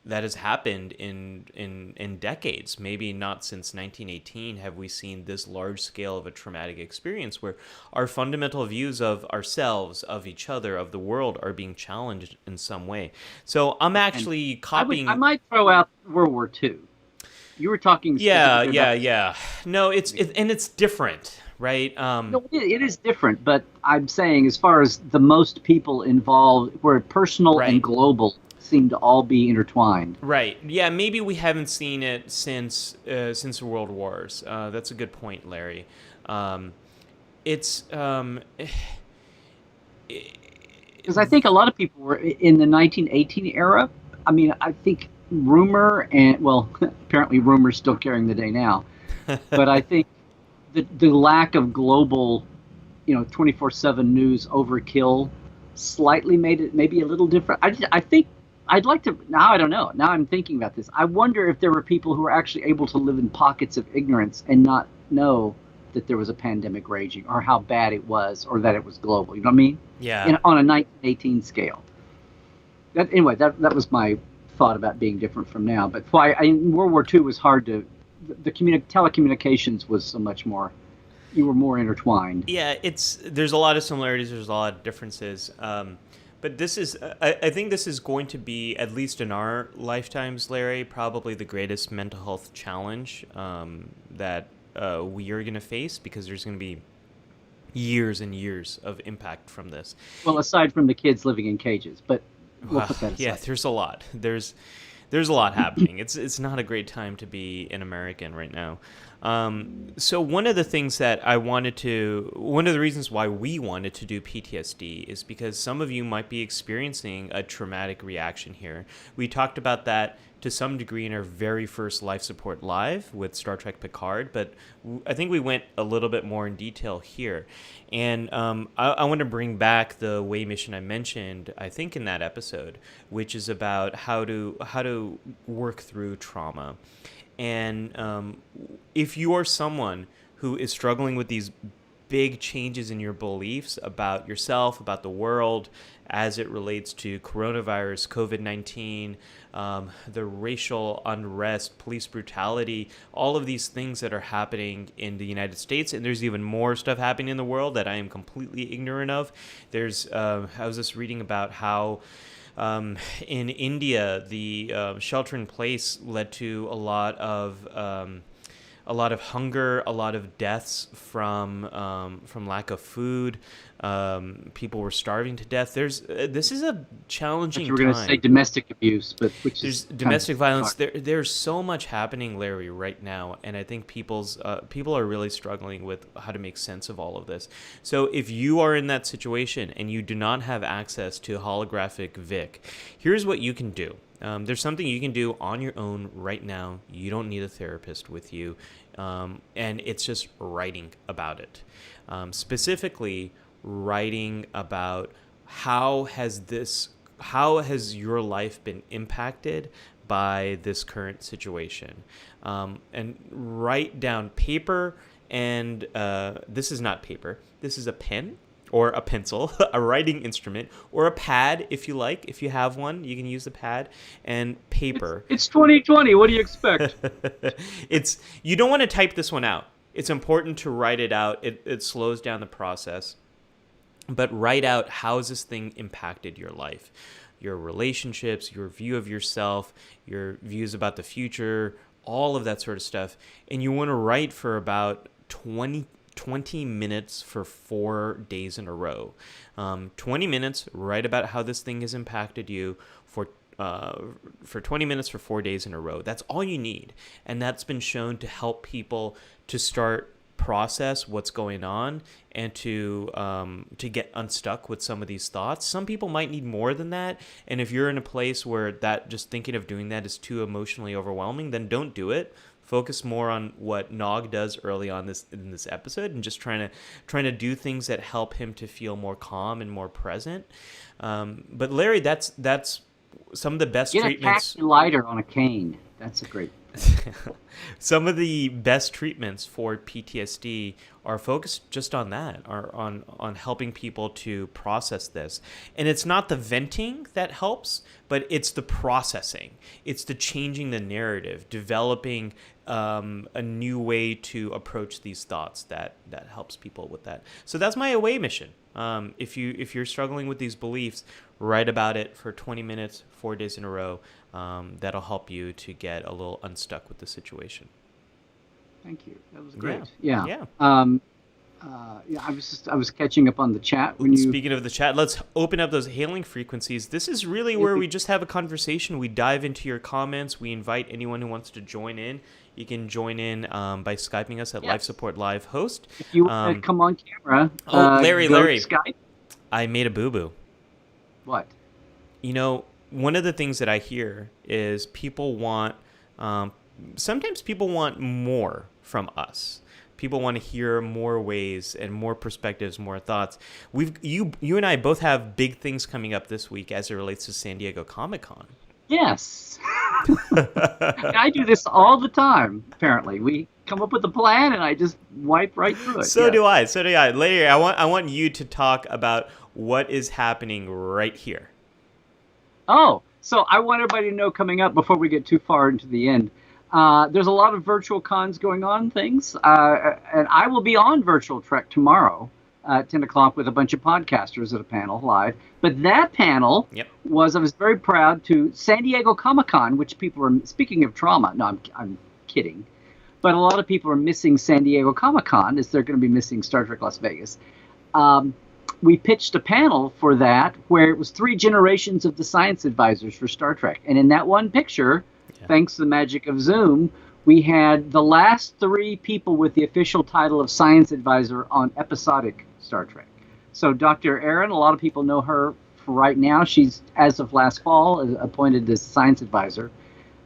that has happened in decades. Maybe not since 1918 have we seen this large scale of a traumatic experience where our fundamental views of ourselves, of each other, of the world are being challenged in some way. So I'm actually copying. I might throw out World War II. You were talking. Yeah. No, it's different, right? No, it is different, but I'm saying as far as the most people involved, where personal and global seem to all be intertwined. Right. Yeah, maybe we haven't seen it since the World Wars. That's a good point, Larry. It's because I think a lot of people were in the 1918 era. I mean, I think rumor and, well, apparently rumor's still carrying the day now, but I think the lack of global, 24/7 news overkill slightly made it maybe a little different. I think I'd like to, now I don't know, now I'm thinking about this. I wonder if there were people who were actually able to live in pockets of ignorance and not know that there was a pandemic raging or how bad it was or that it was global. You know what I mean? Yeah. On a 1918 scale. Anyway, that was my thought about being different from now. But World War II was hard to, the telecommunications was so much more, you were more intertwined. Yeah, there's a lot of similarities, there's a lot of differences. But this is, I think this is going to be, at least in our lifetimes, Larry, probably the greatest mental health challenge that we are going to face, because there's going to be years and years of impact from this. Well, aside from the kids living in cages, but we'll put that aside. Yeah, there's a lot. There's a lot happening. It's not a great time to be an American right now. So one of the things that one of the reasons why we wanted to do PTSD is because some of you might be experiencing a traumatic reaction here. We talked about that to some degree in our very first Life Support Live with Star Trek Picard, but I think we went a little bit more in detail here. And I want to bring back the way mission I mentioned, I think in that episode, which is about how to work through trauma. And if you are someone who is struggling with these big changes in your beliefs about yourself, about the world, as it relates to coronavirus, COVID-19, the racial unrest, police brutality, all of these things that are happening in the United States, and there's even more stuff happening in the world that I am completely ignorant of. I was just reading about how in India, the shelter in place led to a lot of hunger, a lot of deaths from lack of food. People were starving to death. This is a challenging time. You were going to say domestic abuse, but there's domestic violence. There's so much happening, Larry, right now, and I think people are really struggling with how to make sense of all of this. So if you are in that situation and you do not have access to holographic Vic, here's what you can do. There's something you can do on your own right now. You don't need a therapist with you, and it's just writing about it. Specifically, writing about how has your life been impacted by this current situation, and write down paper. And this is not paper. This is a pen or a pencil, a writing instrument, or a pad if you like. If you have one, you can use the pad, and paper. It's 2020. What do you expect? You don't want to type this one out. It's important to write it out. It slows down the process. But write out, how has this thing impacted your life, your relationships, your view of yourself, your views about the future, all of that sort of stuff. And you want to write for about 20 minutes for 4 days in a row. 20 minutes, write about how this thing has impacted you for 20 minutes for 4 days in a row. That's all you need. And that's been shown to help people to start process what's going on and to get unstuck with some of these thoughts. Some people might need more than that, and if you're in a place where that just thinking of doing that is too emotionally overwhelming, then don't do it. Focus more on what Nog does early on in this episode, and just trying to do things that help him to feel more calm and more present. But Larry, that's some of the best treatments. Get a lighter on a cane. That's a great. Some of the best treatments for PTSD are focused just on that, are on helping people to process this. And it's not the venting that helps, but it's the processing. It's the changing the narrative, developing a new way to approach these thoughts that helps people with that. So that's my away mission. If you're struggling with these beliefs, write about it for 20 minutes, 4 days in a row. That'll help you to get a little unstuck with the situation. Thank you. That was great. Yeah. I was catching up on the chat. Speaking of the chat, let's open up those hailing frequencies. This is really where we just have a conversation. We dive into your comments. We invite anyone who wants to join in. You can join in by Skyping us at Life Support Live Host. If you want to come on camera. Larry. Skype. I made a boo-boo. What? One of the things that I hear is people want, sometimes people want more from us. People want to hear more ways and more perspectives, more thoughts. You and I both have big things coming up this week as it relates to San Diego Comic-Con. Yes. I do this all the time, apparently. We come up with a plan and I just wipe right through it. So do I. Larry, I want you to talk about what is happening right here. Oh, so I want everybody to know coming up before we get too far into the end. There's a lot of virtual cons going on, and I will be on Virtual Trek tomorrow at 10 o'clock with a bunch of podcasters at a panel live. But that panel I was very proud to San Diego Comic-Con, which people are, speaking of trauma, no, I'm kidding, but a lot of people are missing San Diego Comic-Con as they're going to be missing Star Trek Las Vegas. We pitched a panel for that where it was 3 generations of the science advisors for Star Trek. And in that one picture, thanks to the magic of Zoom, we had the last 3 people with the official title of science advisor on episodic Star Trek. So Dr. Erin, a lot of people know her for right now. She's, as of last fall, appointed as science advisor.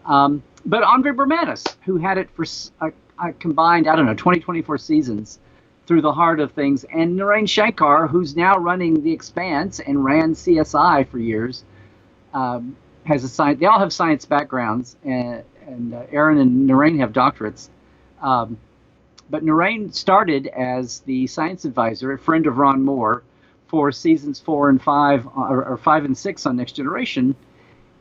But Andre Bermanis, who had it for a combined, 24 seasons, through the heart of things, and Narain Shankar, who's now running The Expanse and ran CSI for years, has a science. They all have science backgrounds, and Aaron and Narain have doctorates. But Narain started as the science advisor, a friend of Ron Moore, for seasons 4 and 5, or 5 and 6 on Next Generation.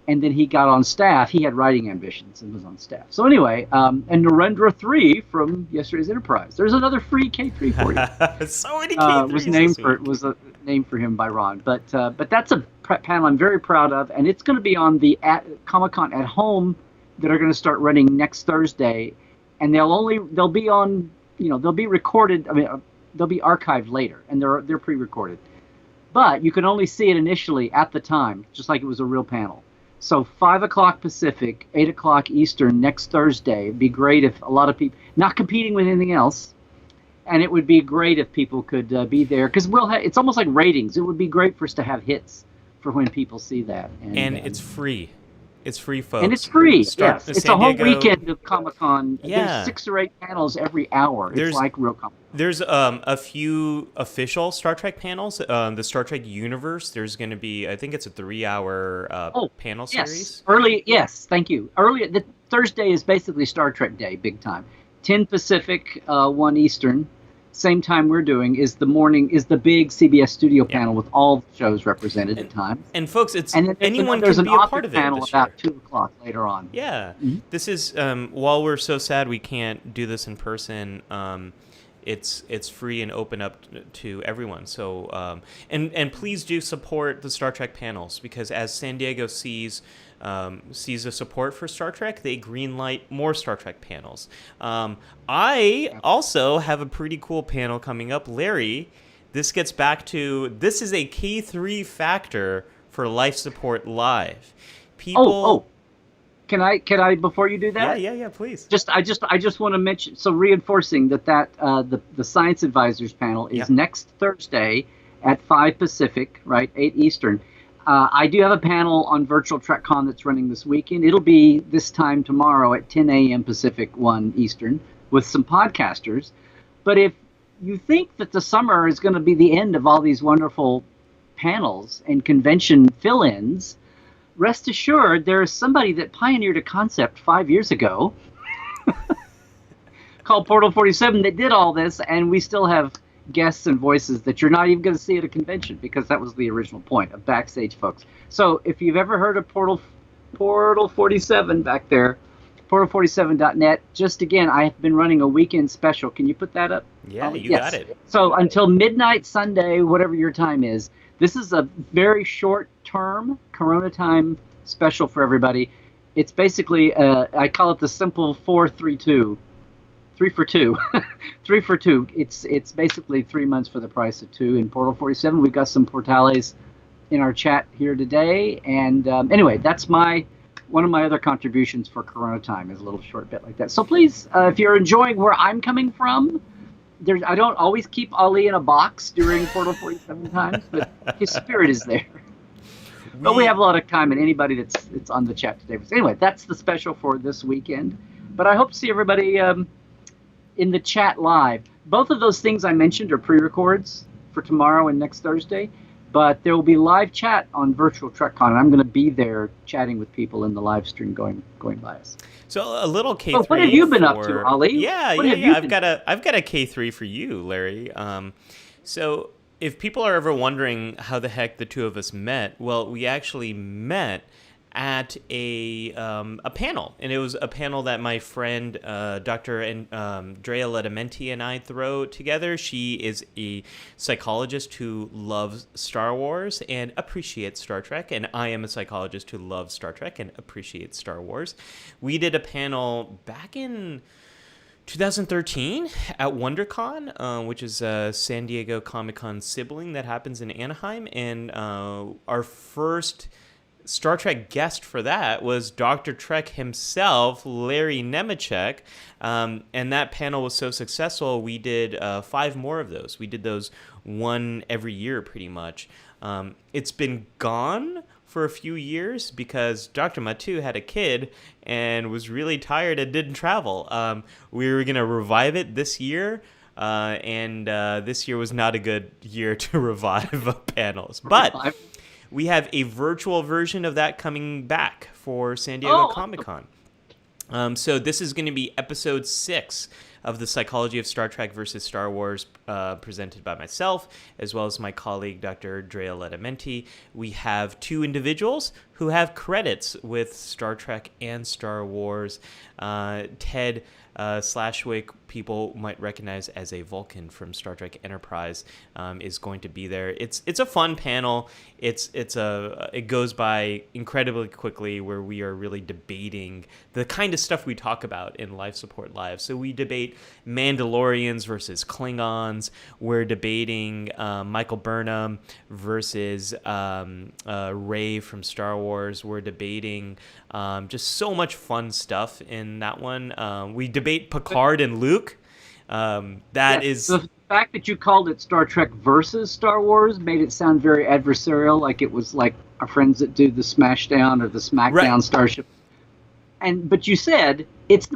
And then he got on staff. He had writing ambitions and was on staff. So anyway, and Narendra 3 from yesterday's Enterprise. There's another free K3 for you. So many K3s was named for him by Ron. But that's a panel I'm very proud of, and it's going to be on the Comic-Con at Home that are going to start running next Thursday, and they'll be on, they'll be recorded. They'll be archived later, and they're pre-recorded. But you can only see it initially at the time, just like it was a real panel. So 5 o'clock Pacific, 8 o'clock Eastern next Thursday. It'd be great if a lot of people, not competing with anything else, and it would be great if people could be there, because it's almost like ratings. It would be great for us to have hits for when people see that. And it's free. It's free, folks. And it's free, yes. It's a whole Diego weekend of Comic-Con. Yeah. There's 6 or 8 panels every hour. It's like real Comic-Con. There's a few official Star Trek panels. The Star Trek universe, there's going to be, I think it's a 3-hour panel series. Yes, thank you. The Thursday is basically Star Trek Day, big time. 10 Pacific, 1 Eastern. Same time we're doing is the big CBS studio panel with all the shows represented at times. And folks, anyone can be a part of it. There's an panel about 2 o'clock later on. Yeah. Mm-hmm. This is, while we're so sad we can't do this in person, it's free and open up to everyone. So and please do support the Star Trek panels, because as San Diego sees the support for Star Trek, they greenlight more Star Trek panels. I also have a pretty cool panel coming up. Larry, this gets back to, this is a K3 factor for Life Support Live. People Can I before you do that? Yeah, please. I just want to mention, so reinforcing that the Science Advisors panel is next Thursday at 5 Pacific, right, 8 Eastern. I do have a panel on virtual TrekCon that's running this weekend. It'll be this time tomorrow at 10 a.m. Pacific, 1 Eastern, with some podcasters. But if you think that the summer is going to be the end of all these wonderful panels and convention fill-ins, rest assured there is somebody that pioneered a concept 5 years ago called Portal 47 that did all this, and we still have guests and voices that you're not even going to see at a convention, because that was the original point of Backstage, folks. So if you've ever heard of Portal 47 back there, portal47.net, just again, I've been running a weekend special. Can you put that up? Yeah, you got it. So until midnight Sunday, whatever your time is, this is a very short-term Corona time special for everybody. It's basically, I call it the simple 4-3-2. 3 for 2. 3 for 2. It's basically 3 months for the price of 2 in Portal 47. We've got some Portales in our chat here today. And anyway, that's one of my other contributions for Corona time is a little short bit like that. So please, if you're enjoying where I'm coming from, I don't always keep Ali in a box during Portal 47 times, but his spirit is there. But we have a lot of time, and anybody that's on the chat today. So anyway, that's the special for this weekend. But I hope to see everybody in the chat live. Both of those things I mentioned are pre-records for tomorrow and next Thursday, but there will be live chat on virtual TrekCon, and I'm going to be there chatting with people in the live stream going by us. So a little K3. Oh, what have you been up to, Ali? Yeah. I've got a K3 for you, Larry. So if people are ever wondering how the heck the two of us met, well, we actually met at a panel, and it was a panel that my friend Dr. Andrea Ledamenti and I throw together. She is a psychologist who loves Star Wars and appreciates Star Trek, and I am a psychologist who loves Star Trek and appreciates Star Wars. We did a panel back in 2013 at WonderCon, which is a San Diego Comic-Con sibling that happens in Anaheim, and our first Star Trek guest for that was Dr. Trek himself, Larry Nemecek, and that panel was so successful, we did 5 more of those. We did those one every year, pretty much. It's been gone for a few years because Dr. Mattu had a kid and was really tired and didn't travel. We were going to revive it this year, and this year was not a good year to revive panels. But we have a virtual version of that coming back for San Diego Comic-Con. So this is going to be episode 6 of the Psychology of Star Trek versus Star Wars, presented by myself, as well as my colleague, Dr. Andrea Ledamenti. We have 2 individuals who have credits with Star Trek and Star Wars. Ted Slashwick, people might recognize as a Vulcan from Star Trek Enterprise, is going to be there. It's a fun panel. It goes by incredibly quickly, where we are really debating the kind of stuff we talk about in Life Support Live. So we debate Mandalorians versus Klingons. We're debating Michael Burnham versus Rey from Star Wars. We're debating just so much fun stuff in that one. We debate Picard and Luke. The fact that you called it Star Trek versus Star Wars made it sound very adversarial, like it was like our friends that do the Smashdown or the Smackdown Starship. But you said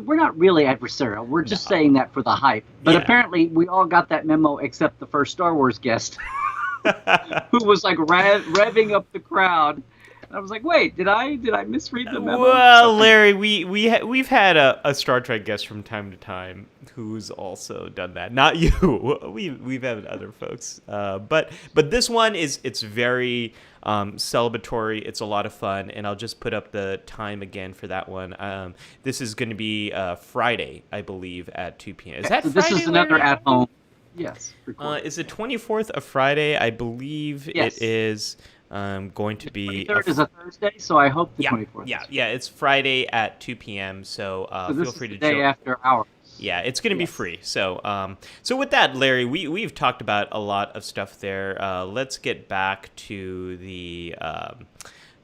we're not really adversarial. We're just saying that for the hype. But apparently we all got that memo except the first Star Wars guest, who was like revving up the crowd. I was like, wait, did I misread the memo? Well, Larry, we've had a Star Trek guest from time to time who's also done that. Not you. We've had other folks. But this one it's very celebratory. It's a lot of fun, and I'll just put up the time again for that one. This is going to be Friday, I believe, at 2 p.m. Is that Friday? This is another Larry? at home. Yes. Is it 24th a Friday? I believe it is. Going to be... The 23rd is a Thursday, so I hope the 24th. Yeah, it's Friday at 2 p.m., so feel free to join. This is the day after hours. Yeah, it's going to be free. So with that, Larry, we've talked about a lot of stuff there. Let's get back to the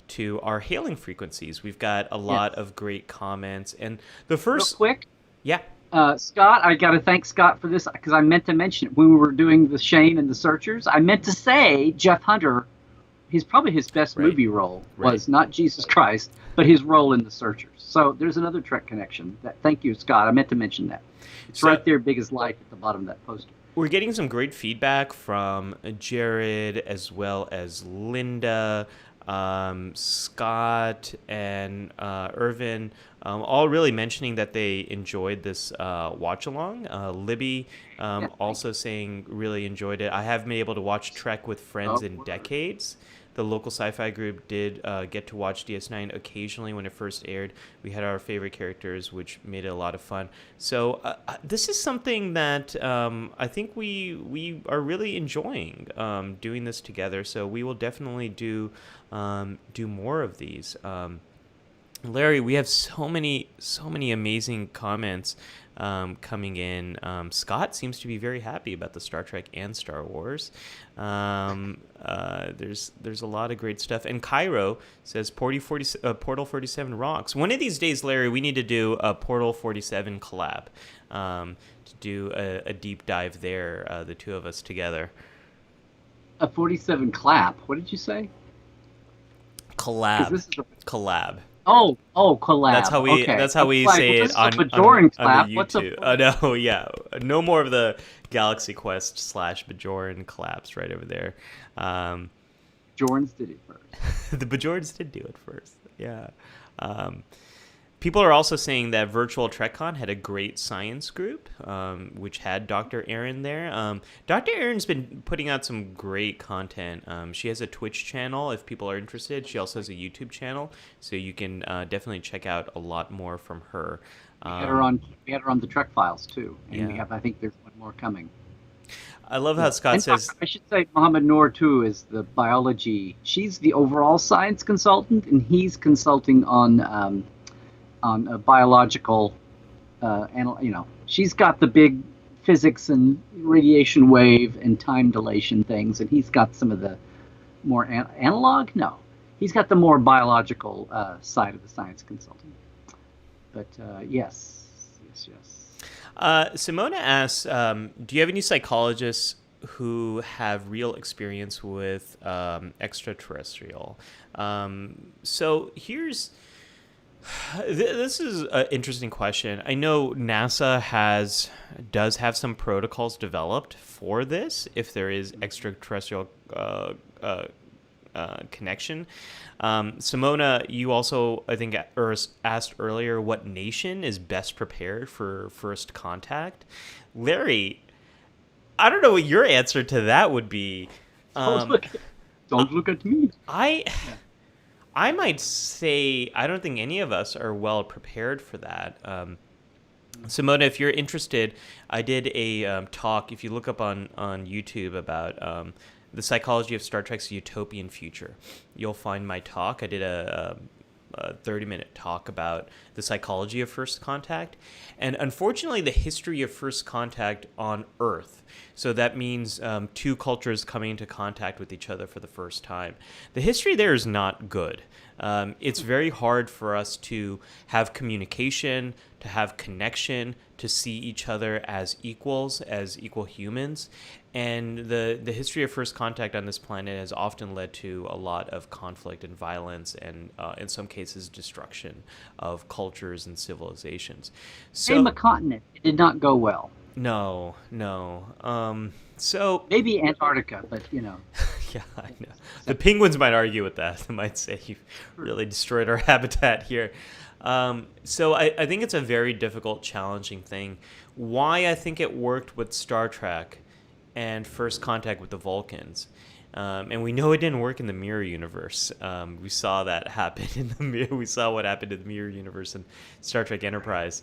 to our hailing frequencies. We've got a lot of great comments. And the first... Real quick, Yeah. Scott, I got to thank Scott for this because I meant to mention it when we were doing the Shane and the Searchers. I meant to say Jeff Hunter, probably his best movie role was not Jesus Christ, but his role in the Searchers. So there's another Trek connection. Thank you, Scott. I meant to mention that. It's right there, big as life at the bottom of that poster. We're getting some great feedback from Jared as well as Linda, Scott, and Irvin, all really mentioning that they enjoyed this watch along. Libby also saying really enjoyed it. I haven't been able to watch Trek with friends in decades. The local sci-fi group did get to watch DS9 occasionally when it first aired. We had our favorite characters, which made it a lot of fun. So this is something that I think we are really enjoying doing this together. So we will definitely do more of these. Larry, we have so many amazing comments coming in. Scott seems to be very happy about the Star Trek and Star Wars. There's a lot of great stuff. And Cairo says Portal 47 rocks. One of these days, Larry, we need to do a Portal 47 collab to do a deep dive there, the two of us together. A 47 clap. What did you say? Collab. Collab. Oh, collab. That's how we say it on YouTube. What's no, yeah, no more of the Galaxy Quest / Bajoran collabs right over there. Bajorans did it first. The Bajorans did do it first. Yeah. People are also saying that Virtual TrekCon had a great science group, which had Dr. Erin there. Dr. Erin's been putting out some great content. She has a Twitch channel if people are interested. She also has a YouTube channel, so you can definitely check out a lot more from her. We had her on the Trek Files too, and I think there's one more coming. I love how Scott says... I should say Mohammed Noor, too, is the biology. She's the overall science consultant, and he's consulting on a biological, she's got the big physics and radiation wave and time dilation things, and he's got some of the more analog? No. He's got the more biological side of the science consulting. But yes. Simona asks, do you have any psychologists who have real experience with extraterrestrial? So here's... This is an interesting question. I know NASA does have some protocols developed for this if there is extraterrestrial connection. Simona, you also, I think, asked earlier what nation is best prepared for first contact. Larry, I don't know what your answer to that would be. Don't look at me. I might say I don't think any of us are well prepared for that. Simona, if you're interested, I did a talk, if you look up on YouTube, about the psychology of Star Trek's utopian future. You'll find my talk. I did a 30-minute talk about the psychology of first contact. And unfortunately, the history of first contact on Earth. So that means two cultures coming into contact with each other for the first time. The history there is not good. It's very hard for us to have communication, to have connection, to see each other as equals, as equal humans. And the history of first contact on this planet has often led to a lot of conflict and violence and, in some cases, destruction of cultures and civilizations. So, name a continent. It did not go well. No. So maybe Antarctica, but Yeah, I know. The penguins might argue with that. They might say you've really destroyed our habitat here. So I think it's a very difficult, challenging thing. Why I think it worked with Star Trek and First Contact with the Vulcans. And we know it didn't work in the Mirror Universe. We saw that happen in the Mirror. We saw what happened in the Mirror Universe in Star Trek Enterprise.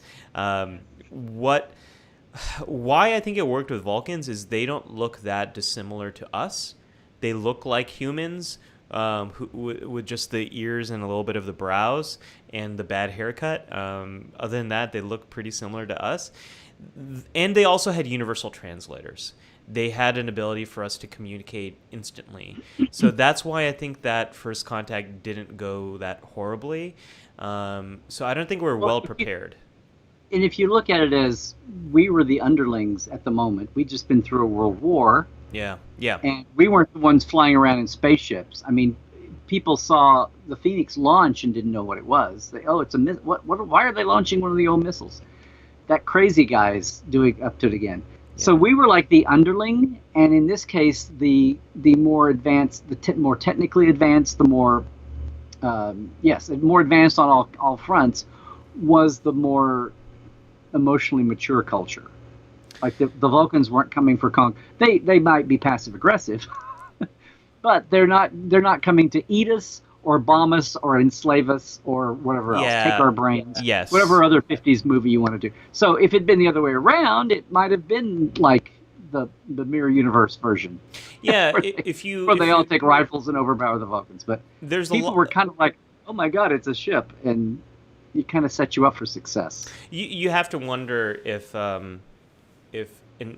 Why I think it worked with Vulcans is they don't look that dissimilar to us. They look like humans with just the ears and a little bit of the brows and the bad haircut. Other than that, they look pretty similar to us. And they also had universal translators. they had an ability for us to communicate instantly. So that's why I think that first contact didn't go that horribly. So I don't think we're well prepared. And if you look at it as we were the underlings at the moment, we'd just been through a world war. Yeah, yeah. And we weren't the ones flying around in spaceships. I mean, people saw the Phoenix launch and didn't know what it was. It's a why are they launching one of the old missiles? That crazy guy's doing up to it again. Yeah. So we were like the underling, and in this case, the more advanced, more technically advanced, the more more advanced on all fronts was the more emotionally mature culture. Like the Vulcans weren't coming for They might be passive aggressive, but they're not coming to eat us or bomb us or enslave us or whatever else. Take our brains. Yes. Whatever other 50s movie you want to do. So if it'd been the other way around, it might have been like the mirror universe version. Yeah, where they all take rifles and overpower the Vulcans. But people were kind of like, oh my God, it's a ship, and it kind of set you up for success. You have to wonder if an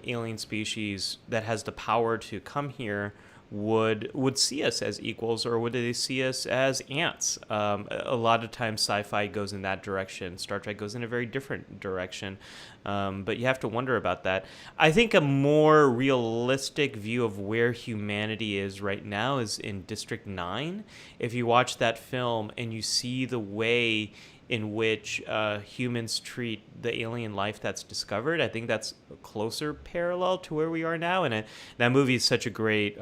alien species that has the power to come here would see us as equals, or would they see us as ants? A lot of times sci-fi goes in that direction. Star Trek goes in a very different direction. But you have to wonder about that. I think a more realistic view of where humanity is right now is in District 9. If you watch that film and you see the way in which humans treat the alien life that's discovered, I think that's a closer parallel to where we are now. And that movie is such a great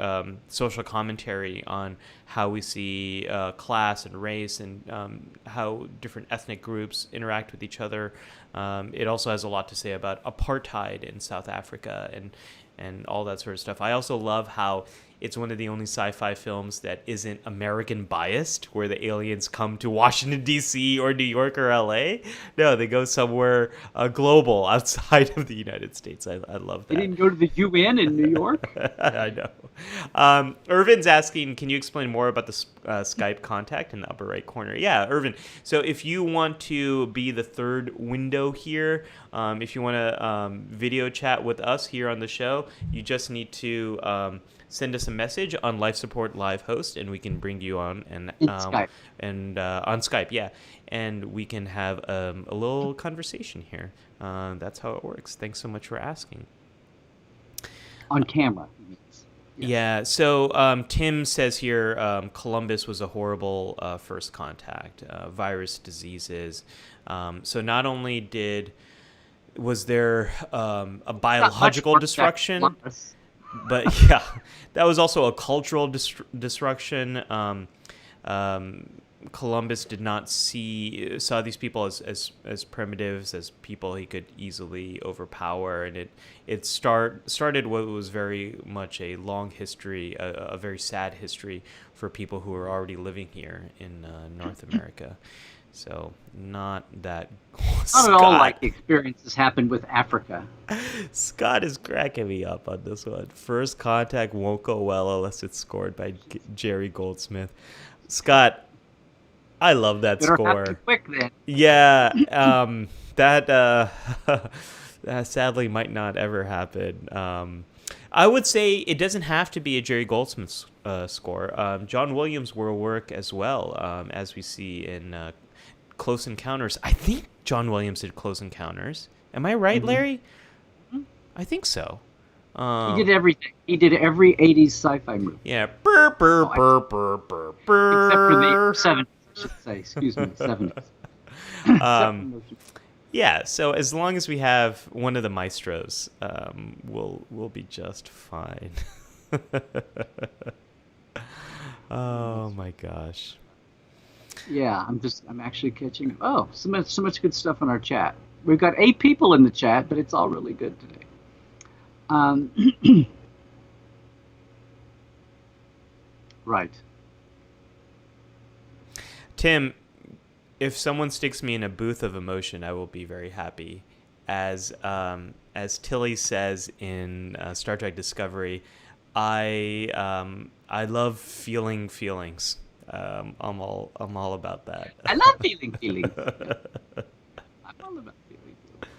social commentary on how we see class and race and how different ethnic groups interact with each other. It also has a lot to say about apartheid in South Africa and all that sort of stuff. I also love how it's one of the only sci-fi films that isn't American biased, where the aliens come to Washington, D.C. or New York or L.A. No, they go somewhere global outside of the United States. I love that. They didn't go to the UN in New York? I know. Irvin's asking, can you explain more about the Skype contact in the upper right corner? Yeah, Irvin. So if you want to be the third window here, if you want to video chat with us here on the show, you just need to send us a message on Life Support Live Host, and we can bring you on and Skype. And on Skype, yeah, and we can have a little conversation here. That's how it works. Thanks so much for asking. On camera. Yeah. So Tim says here, Columbus was a horrible first contact, virus, diseases. So not only was there a biological destruction. But yeah, that was also a cultural destruction. Columbus did not saw these people as primitives, as people he could easily overpower, and it started what was very much a long history, a very sad history for people who were already living here in North America. So not that. Not at all like experiences happened with Africa. Scott is cracking me up on this one. First contact won't go well unless it's scored by Jerry Goldsmith. Scott, I love that score. Happen quick then. Yeah, that sadly might not ever happen. I would say it doesn't have to be a Jerry Goldsmith score. John Williams will work as well, as we see in Close Encounters. I think John Williams did Close Encounters. Am I right, Larry? Mm-hmm. I think so. He did everything. He did every 80s sci-fi movie. Yeah. Except for the 70s, I should say. Excuse me, 70s. Yeah, so as long as we have one of the maestros, we'll be just fine. Oh my gosh. Yeah, I'm actually catching. Oh, so much good stuff in our chat. We've got 8 people in the chat, but it's all really good today. Right. Tim, if someone sticks me in a booth of emotion, I will be very happy. As Tilly says in Star Trek Discovery, I love feeling feelings. I'm all about that. I love feeling feelings. I'm all about feeling feelings.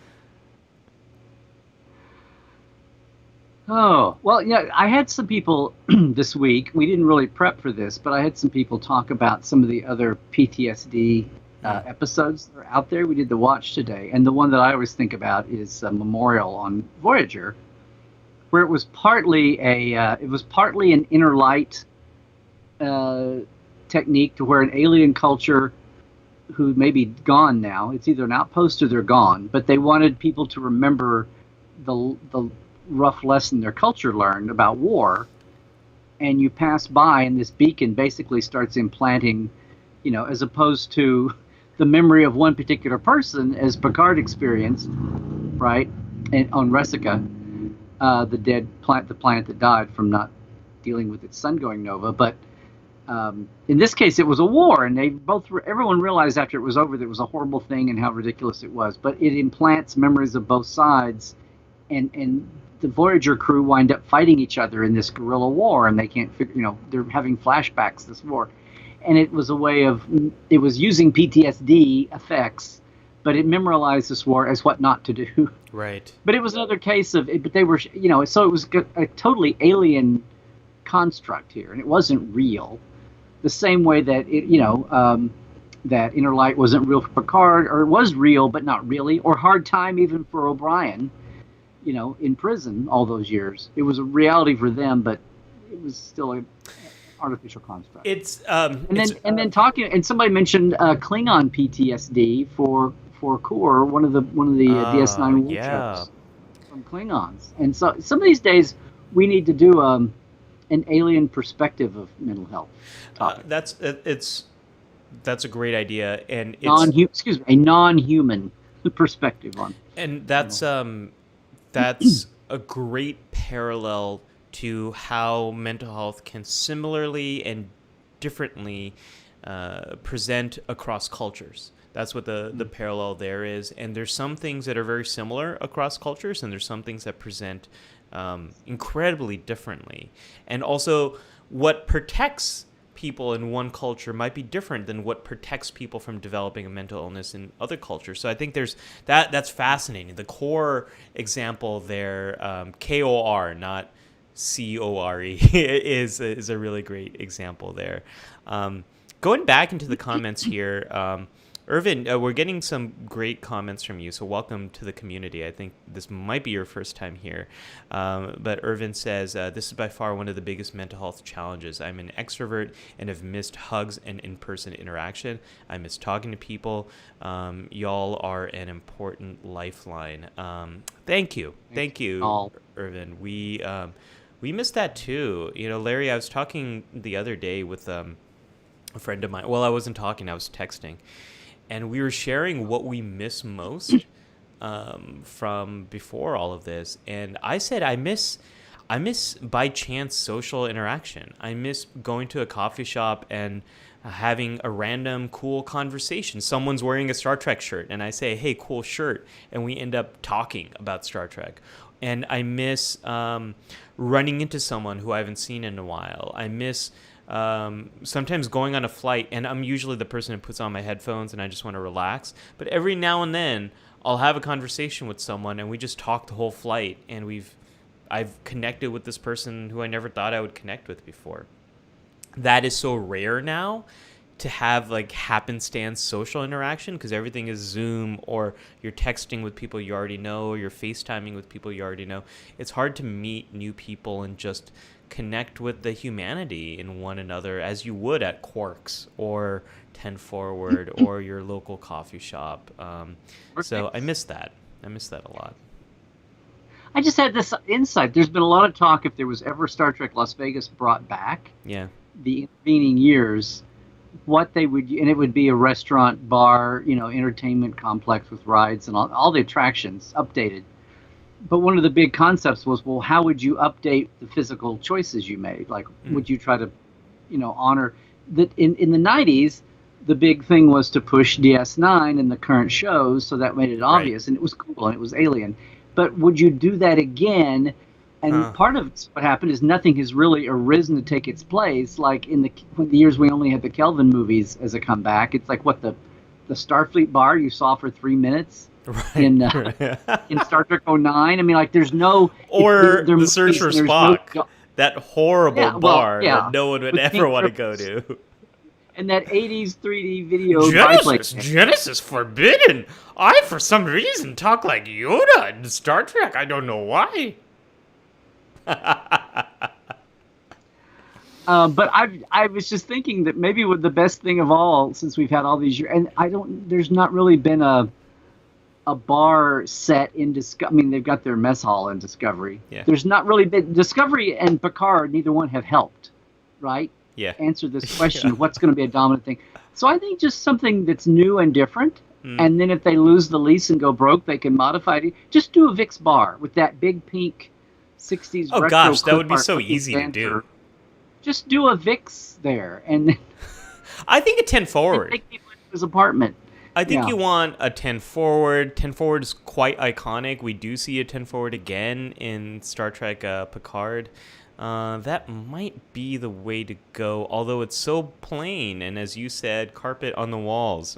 Oh, well, yeah, I had some people this week. We didn't really prep for this, but I had some people talk about some of the other PTSD Mm. episodes that are out there. We did the watch today, and the one that I always think about is Memorial on Voyager, where it was partly an inner light uh, technique to where an alien culture who may be gone now, it's either an outpost or they're gone, but they wanted people to remember the rough lesson their culture learned about war. And you pass by, and this beacon basically starts implanting, as opposed to the memory of one particular person, as Picard experienced, right, and on Resica, the planet that died from not dealing with its sun going nova. But in this case, it was a war, and everyone realized after it was over that it was a horrible thing and how ridiculous it was. But it implants memories of both sides, and the Voyager crew wind up fighting each other in this guerrilla war, and they can't figure, they're having flashbacks this war, and it was it was using PTSD effects, but it memorialized this war as what not to do. Right. But it was another case of it, but they were, so it was a totally alien construct here, and it wasn't real. The same way that that Inner Light wasn't real for Picard, or it was real but not really, or Hard Time even for O'Brien, in prison all those years. It was a reality for them, but it was still an artificial construct. And somebody mentioned Klingon PTSD for Core, one of the DS9 warships from Klingons. And so some of these days we need to do an alien perspective of mental health. That's a great idea, and it's a non-human perspective on. And that's a great parallel to how mental health can similarly and differently present across cultures. That's what the parallel there is. And there's some things that are very similar across cultures, and there's some things that present incredibly differently. And also, what protects people in one culture might be different than what protects people from developing a mental illness in other cultures. So I think there's that's fascinating. The core example there, KOR, not CORE, is a really great example there. Going back into the comments here, Irvin, we're getting some great comments from you, so welcome to the community. I think this might be your first time here. But Irvin says, this is by far one of the biggest mental health challenges. I'm an extrovert and have missed hugs and in-person interaction. I miss talking to people. Y'all are an important lifeline. Thank you. Thank you, Irvin. We missed that too. Larry, I was talking the other day with a friend of mine. Well, I wasn't talking, I was texting. And we were sharing what we miss most from before all of this. And I said, I miss by chance social interaction. I miss going to a coffee shop and having a random cool conversation. Someone's wearing a Star Trek shirt, and I say, hey, cool shirt. And we end up talking about Star Trek. And I miss running into someone who I haven't seen in a while. I miss sometimes going on a flight, and I'm usually the person who puts on my headphones and I just want to relax. But every now and then I'll have a conversation with someone and we just talk the whole flight, and I've connected with this person who I never thought I would connect with before. That is so rare now to have like happenstance social interaction, because everything is Zoom, or you're texting with people you already know, or you're FaceTiming with people you already know. It's hard to meet new people and just connect with the humanity in one another as you would at Quarks or 10 Forward or your local coffee shop. So I miss that. I miss that a lot. I just had this insight. There's been a lot of talk if there was ever Star Trek Las Vegas brought back. Yeah. The intervening years, what they would, and it would be a restaurant, bar, entertainment complex with rides and all the attractions updated. But one of the big concepts was, well, how would you update the physical choices you made? Like, would you try to, honor that in the 90s, the big thing was to push DS9 in the current shows, so that made it obvious, right. And it was cool and it was alien. But would you do that again? And part of what happened is nothing has really arisen to take its place. Like in the years we only had the Kelvin movies as a comeback. It's like what the Starfleet bar you saw for 3 minutes. in Star Trek '09. I mean, like, there's no or they're the Search for movies and there's Spock, no, that horrible bar that no one would with ever Pete want to go Griffiths. to. And that '80s 3D video biplane. Genesis forbidden. I, for some reason, talk like Yoda in Star Trek. I don't know why. But I was just thinking that maybe with the best thing of all, since we've had all these years, and there's not really been a bar set in Discovery. I mean, they've got their mess hall in Discovery. Yeah. There's not really been Discovery and Picard. Neither one have helped, right? Yeah. Answer this question: what's going to be a dominant thing? So I think just something that's new and different. And then if they lose the lease and go broke, they can modify it. Just do a Vic's bar with that big pink '60s. Oh retro gosh, that would be clip so art easy to dancer. do. Just do a Vic's there, and then I think a 10 forward. take people into his apartment. I think you want a 10 forward. 10 forward is quite iconic. We do see a 10 forward again in Star Trek Picard. That might be the way to go, although it's so plain, and as you said, carpet on the walls.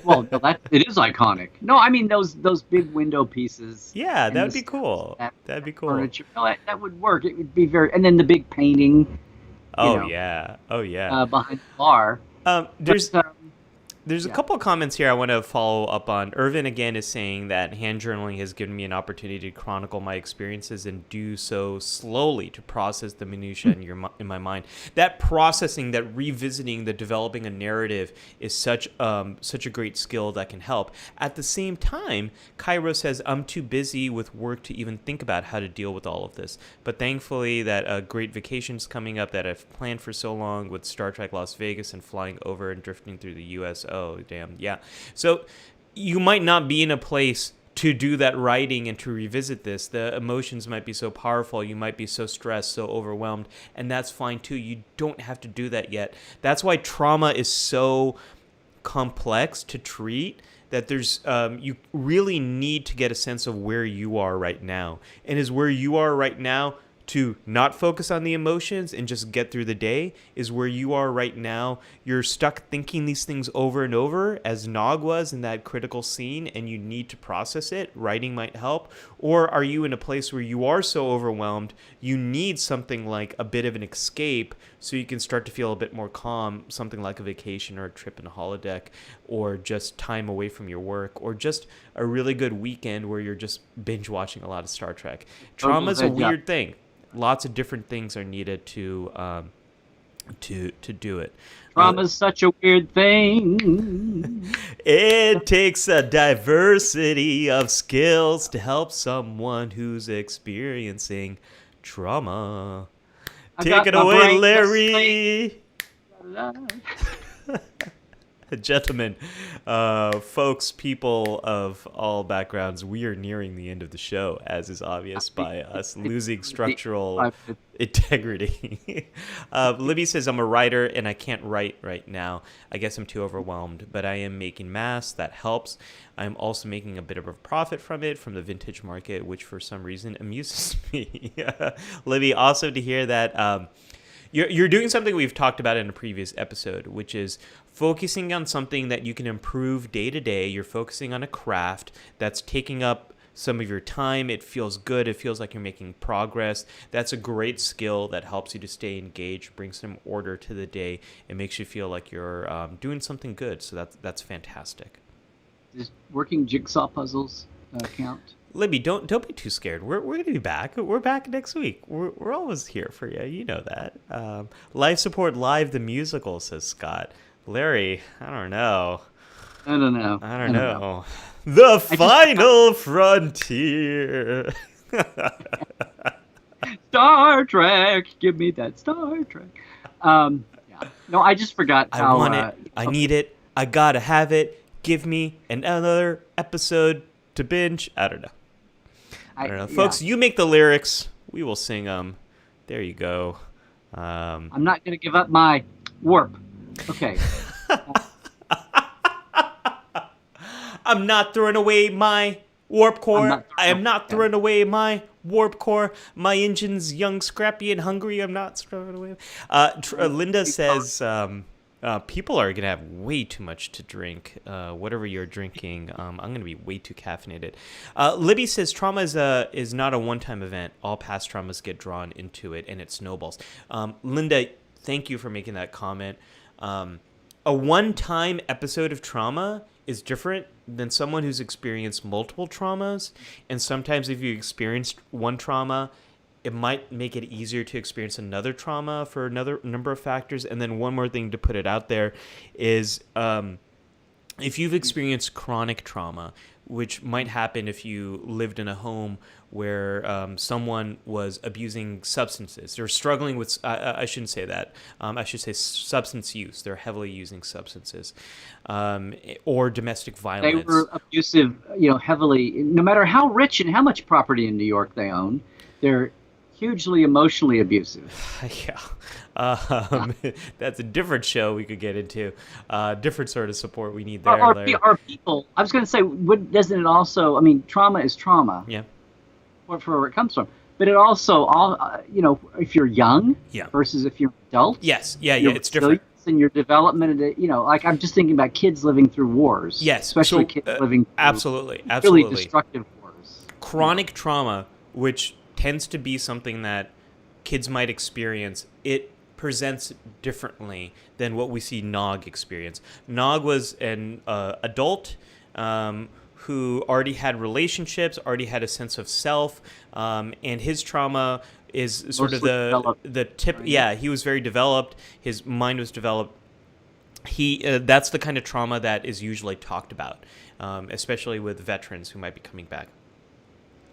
Well, no, it is iconic. No, I mean those big window pieces. Yeah, that would be cool. That'd be cool. Furniture. No, that would work. It would be and then the big painting. Yeah. Behind the bar. There's a couple of comments here I want to follow up on. Irvin, again, is saying that hand journaling has given me an opportunity to chronicle my experiences and do so slowly to process the minutiae in my mind. That processing, that revisiting, the developing a narrative is such a great skill that can help. At the same time, Cairo says, I'm too busy with work to even think about how to deal with all of this. But thankfully, that a great vacation's coming up that I've planned for so long with Star Trek Las Vegas and flying over and drifting through the U.S. Oh, damn. Yeah. So you might not be in a place to do that writing and to revisit this. The emotions might be so powerful. You might be so stressed, so overwhelmed. And that's fine too. You don't have to do that yet. That's why trauma is so complex to treat, that there's you really need to get a sense of where you are right now. And is where you are right now to not focus on the emotions and just get through the day? Is where you are right now, you're stuck thinking these things over and over, as Nog was in that critical scene, and you need to process it? Writing might help. Or are you in a place where you are so overwhelmed, you need something like a bit of an escape so you can start to feel a bit more calm, something like a vacation or a trip in a holodeck, or just time away from your work, or just a really good weekend where you're just binge watching a lot of Star Trek. Trauma's a weird thing. Lots of different things are needed to do it. Trauma's such a weird thing. It takes a diversity of skills to help someone who's experiencing trauma. Take it away, Larry. Gentlemen, folks, people of all backgrounds, we are nearing the end of the show, as is obvious by us losing structural integrity. Libby says, I'm a writer and I can't write right now. I guess I'm too overwhelmed, but I am making masks. That helps. I'm also making a bit of a profit from it, from the vintage market, which for some reason amuses me. Libby, also to hear that you're doing something we've talked about in a previous episode, which is focusing on something that you can improve day to day. You're focusing on a craft that's taking up some of your time. It feels good. It feels like you're making progress. That's a great skill that helps you to stay engaged, brings some order to the day. It makes you feel like you're doing something good. So that's fantastic. Does working jigsaw puzzles count? Libby, don't be too scared. We're going to be back. We're back next week. We're always here for you. You know that. Life Support Live, the musical, says Scott. Larry, I don't know. I don't know. I don't know. The final frontier. Star Trek. Give me that Star Trek. Yeah. No, I just forgot how... I want it. I need it. I gotta have it. Give me another episode to binge. I don't know. I don't know. Folks, you make the lyrics. We will sing them. There you go. I'm not going to give up my warp. Okay. I'm not throwing away my warp core. I am not throwing away my warp core. My engine's young, scrappy, and hungry. I'm not throwing away. Linda says, People are going to have way too much to drink. Whatever you're drinking, I'm going to be way too caffeinated. Libby says trauma is not a one-time event. All past traumas get drawn into it, and it snowballs. Linda, thank you for making that comment. A one-time episode of trauma is different than someone who's experienced multiple traumas. And sometimes if you experienced one trauma, it might make it easier to experience another trauma for another number of factors. And then one more thing to put it out there is if you've experienced chronic trauma, which might happen if you lived in a home where someone was abusing substances. They're struggling with, I shouldn't say that. I should say substance use. They're heavily using substances. Or domestic violence. They were abusive, heavily. No matter how rich and how much property in New York they own, they're hugely emotionally abusive. Yeah. That's a different show we could get into. Different sort of support we need there. Are people, I was going to say, doesn't it also, trauma is trauma. Yeah. For where it comes from. But it also, if you're young versus if you're adult. Yes. Yeah, it's different. And your development, like I'm just thinking about kids living through wars. Yes. Especially kids living through absolutely. really destructive wars. Chronic trauma, which tends to be something that kids might experience, it presents differently than what we see Nog experience. Nog was an adult who already had relationships, already had a sense of self, and his trauma is sort of the tip. Right? Yeah, he was very developed. His mind was developed. That's the kind of trauma that is usually talked about, especially with veterans who might be coming back,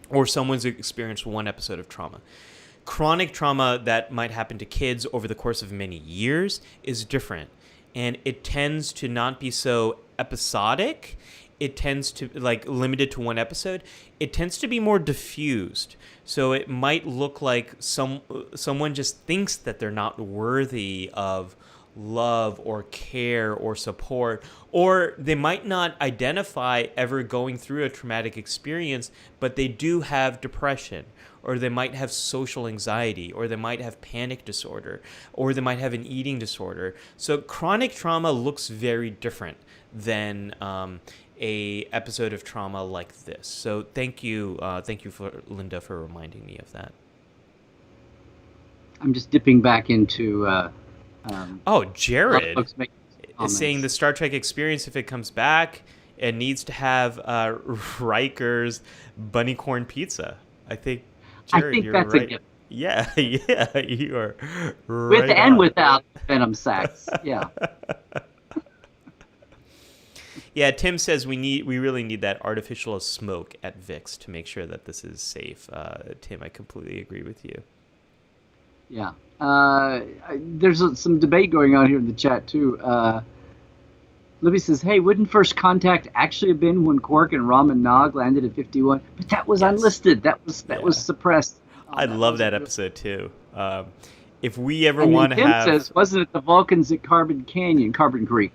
or someone's experienced one episode of trauma. Chronic trauma that might happen to kids over the course of many years is different, and it tends to not be so episodic. It tends to, limited to one episode. It tends to be more diffused. So it might look like someone just thinks that they're not worthy of love or care or support, or they might not identify ever going through a traumatic experience, but they do have depression, or they might have social anxiety, or they might have panic disorder, or they might have an eating disorder. So chronic trauma looks very different than a episode of trauma like this. So thank you for Linda for reminding me of that. I'm just dipping back into. Jared is saying the Star Trek experience, if it comes back, it needs to have Riker's bunny corn pizza. I think, Jared, you're that's right. A gift. Yeah, you are right. With and without venom sacs. Yeah. Yeah, Tim says we really need that artificial smoke at VIX to make sure that this is safe. Tim, I completely agree with you. Yeah. There's some debate going on here in the chat, too. Libby says, hey, wouldn't First Contact actually have been when Quark and Rom and Nog landed at 51? But that was unlisted. That was suppressed. I love that episode, too. If we ever want to have... Tim says, wasn't it the Vulcans at Carbon Creek?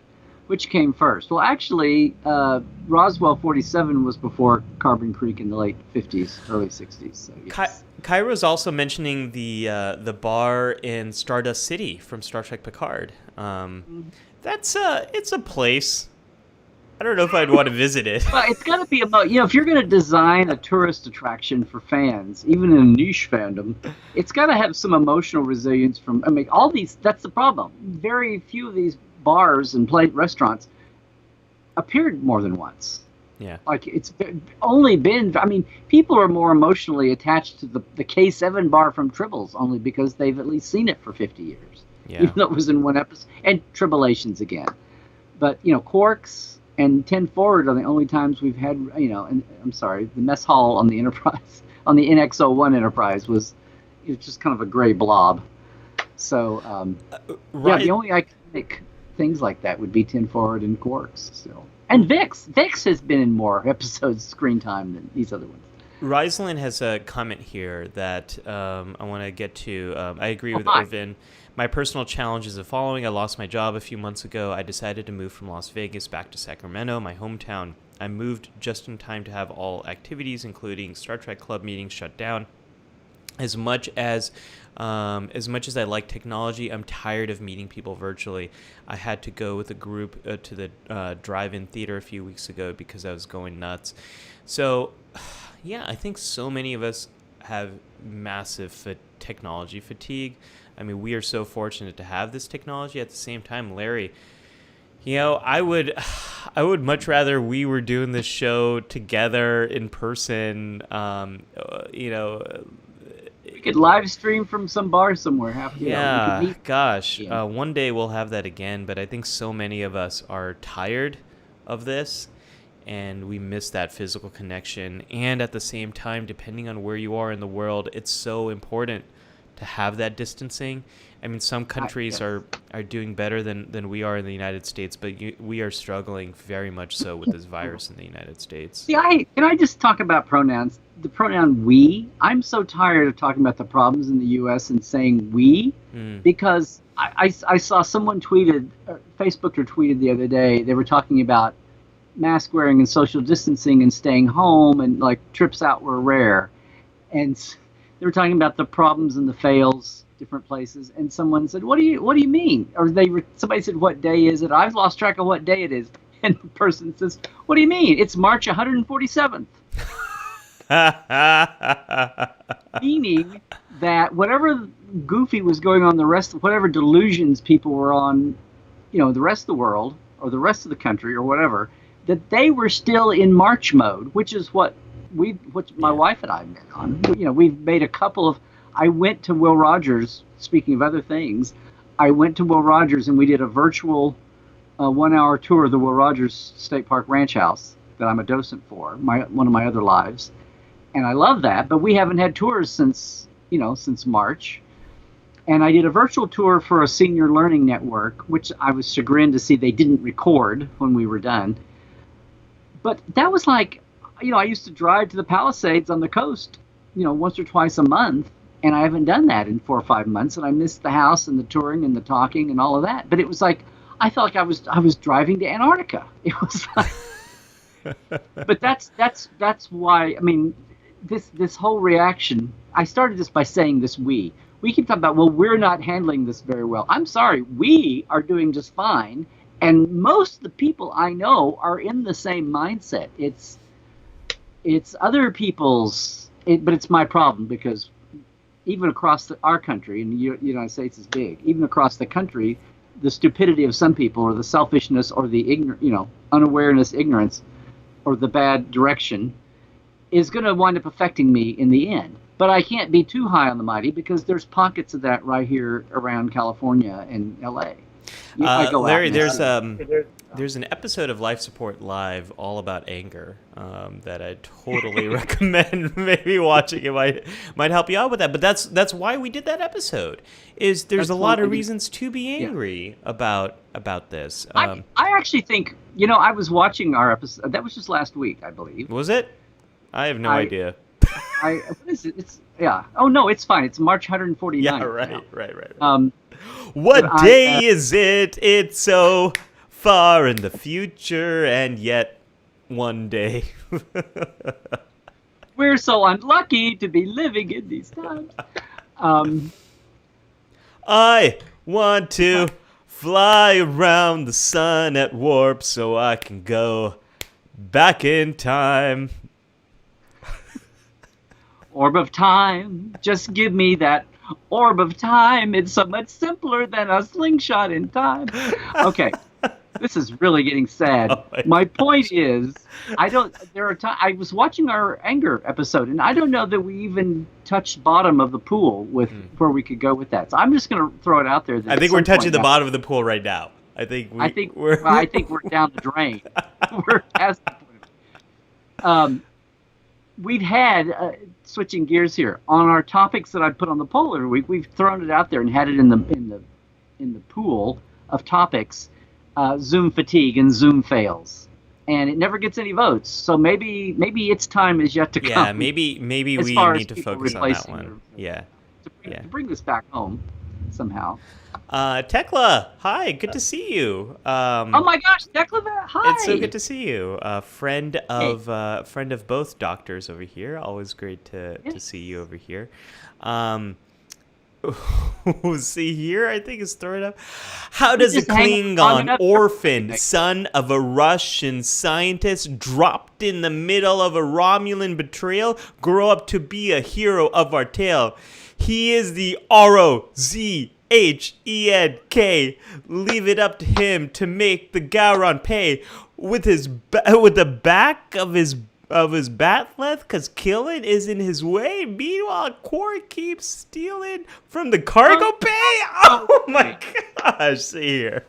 Which came first? Well, actually, Roswell 47 was before Carbon Creek in the late 50s, early 60s. So yes. Kyra's also mentioning the bar in Stardust City from Star Trek Picard. It's a place. I don't know if I'd want to visit it. Well, it's got to be about, if you're going to design a tourist attraction for fans, even in a niche fandom, it's got to have some emotional resilience from, all these, that's the problem. Very few of these bars and restaurants appeared more than once. Yeah. It's only been, people are more emotionally attached to the K7 bar from Tribbles only because they've at least seen it for 50 years. Yeah. Even though it was in one episode. And Tribulations again. But, Quarks and 10 Forward are the only times we've had, and I'm sorry, the mess hall on the Enterprise, on the NX-01 Enterprise was just kind of a gray blob. So, right. The only iconic things like that would be 10 Forward and Quarks still. And Vix. Vix has been in more episodes screen time than these other ones. Raislin has a comment here that I want to get to. I agree with Irvin. My personal challenge is the following. I lost my job a few months ago. I decided to move from Las Vegas back to Sacramento, my hometown. I moved just in time to have all activities, including Star Trek Club meetings, shut down. as much as I like technology, I'm tired of meeting people virtually. I had to go with a group to the drive-in theater a few weeks ago because I was going nuts. So, yeah, I think so many of us have massive technology fatigue. I mean, we are so fortunate to have this technology. At the same time, Larry, I would much rather we were doing this show together in person. We could live stream from some bar somewhere. We could meet. Gosh, one day we'll have that again. But I think so many of us are tired of this, and we miss that physical connection. And at the same time, depending on where you are in the world, it's so important to have that distancing. I mean, some countries are doing better than we are in the United States, but we are struggling very much so with this virus in the United States. See, can I just talk about pronouns? The pronoun we. I'm so tired of talking about the problems in the U.S. and saying we, because I saw someone tweeted, Facebooked or tweeted the other day, they were talking about mask wearing and social distancing and staying home, and like trips out were rare. And they were talking about the problems and the fails, different places, and someone said, "What do you mean?" Or somebody said, "What day is it?" I've lost track of what day it is, and the person says, "What do you mean? It's March 147th." Meaning that whatever goofy was going on, whatever delusions people were on, the rest of the world or the rest of the country or whatever, that they were still in March mode, which is what my wife and I have been on. We've made a couple of. I went to Will Rogers. Speaking of other things, I went to Will Rogers and we did a virtual 1-hour tour of the Will Rogers State Park Ranch House that I'm a docent for. One of my other lives, and I love that. But we haven't had tours since March. And I did a virtual tour for a senior learning network, which I was chagrined to see they didn't record when we were done. But that was like, I used to drive to the Palisades on the coast, once or twice a month. And I haven't done that in 4 or 5 months, and I missed the house and the touring and the talking and all of that. But it was like I felt like I was driving to Antarctica. It was like, but that's why. I mean, this whole reaction. I started this by saying this. We keep talking about, well, we're not handling this very well. I'm sorry, we are doing just fine, and most of the people I know are in the same mindset. It's other people's, but it's my problem because. Even across our country, and the United States is big, even across the country, the stupidity of some people, or the selfishness, or the unawareness, ignorance, or the bad direction, is going to wind up affecting me in the end. But I can't be too high on the mighty because there's pockets of that right here around California and L.A. Larry, there's an episode of Life Support Live all about anger that I totally recommend maybe watching. It might help you out with that. But that's why we did that episode. There's a lot of reasons to be angry about this. I actually think, I was watching our episode. That was just last week, I believe. Was it? I have no idea. What is it? Oh, no, it's fine. It's March 149. Yeah, right. What day is it? It's so far in the future, and yet one day. We're so unlucky to be living in these times. I want to fly around the sun at warp so I can go back in time. Orb of time, just give me that orb of time. It's so much simpler than a slingshot in time. Okay, this is really getting sad. My point is, I was watching our anger episode, and I don't know that we even touched bottom of the pool with where we could go with that. So I'm just going to throw it out there. I think we're touching the bottom of the pool right now. I think we're down the drain. We're past the point. We've had switching gears here on our topics that I put on the poll every week. We've thrown it out there and had it in the pool of topics. Zoom fatigue and Zoom fails, and it never gets any votes. So maybe its time is yet to come. Yeah, maybe we need to focus on that one. To bring this back home somehow. Tekla, hi, good to see you. Oh my gosh, Trekland, hi. It's so good to see you. Friend of both doctors over here. Always great to see you over here. See here, I think is throwing up. How does a Klingon orphan, son of a Russian scientist, dropped in the middle of a Romulan betrayal, grow up to be a hero of our tale? He is the ROZHENK. Leave it up to him to make the Gowron pay with the back of his bat'leth, because killing is in his way. Meanwhile, Quark keeps stealing from the cargo bay. Oh my gosh! See here.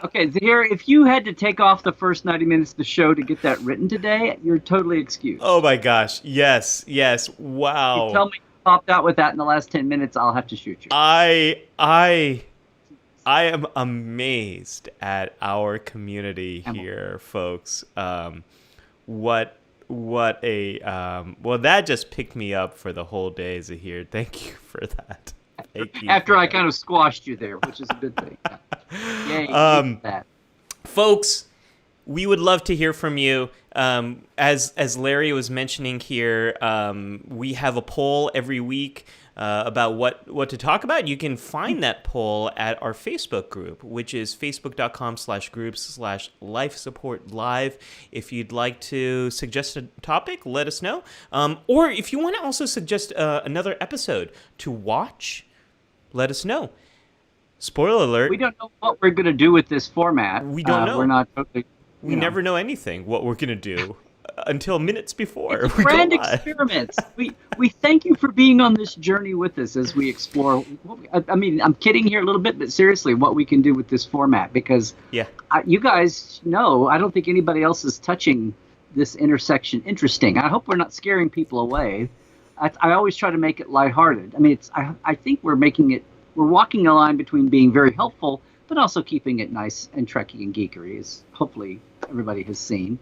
Okay, Zahir, if you had to take off the first 90 minutes of the show to get that written today, you're totally excused. Oh my gosh! Yes. Wow. You tell me you popped out with that in the last 10 minutes, I'll have to shoot you. I am amazed at our community here, folks. What a that just picked me up for the whole day, Zahir. Thank you for that. After I kind of squashed you there, which is a good thing. Yay, that. Folks, we would love to hear from you. As Larry was mentioning here, we have a poll every week about what to talk about. You can find that poll at our Facebook group, which is facebook.com/groups/lifesupportlive. If you'd like to suggest a topic, let us know. Or if you want to also suggest another episode to watch, let us know. Spoiler alert. We don't know what we're going to do with this format. We don't know. We're not totally... We never know anything, what we're going to do. Until minutes before. It's grand experiments. We thank you for being on this journey with us as we explore. I mean, I'm kidding here a little bit, but seriously, what we can do with this format, because you guys know, I don't think anybody else is touching this intersection interesting. I hope we're not scaring people away. I always try to make it lighthearted. I mean, I think we're walking a line between being very helpful, but also keeping it nice and Trekkie and geekery, as hopefully everybody has seen.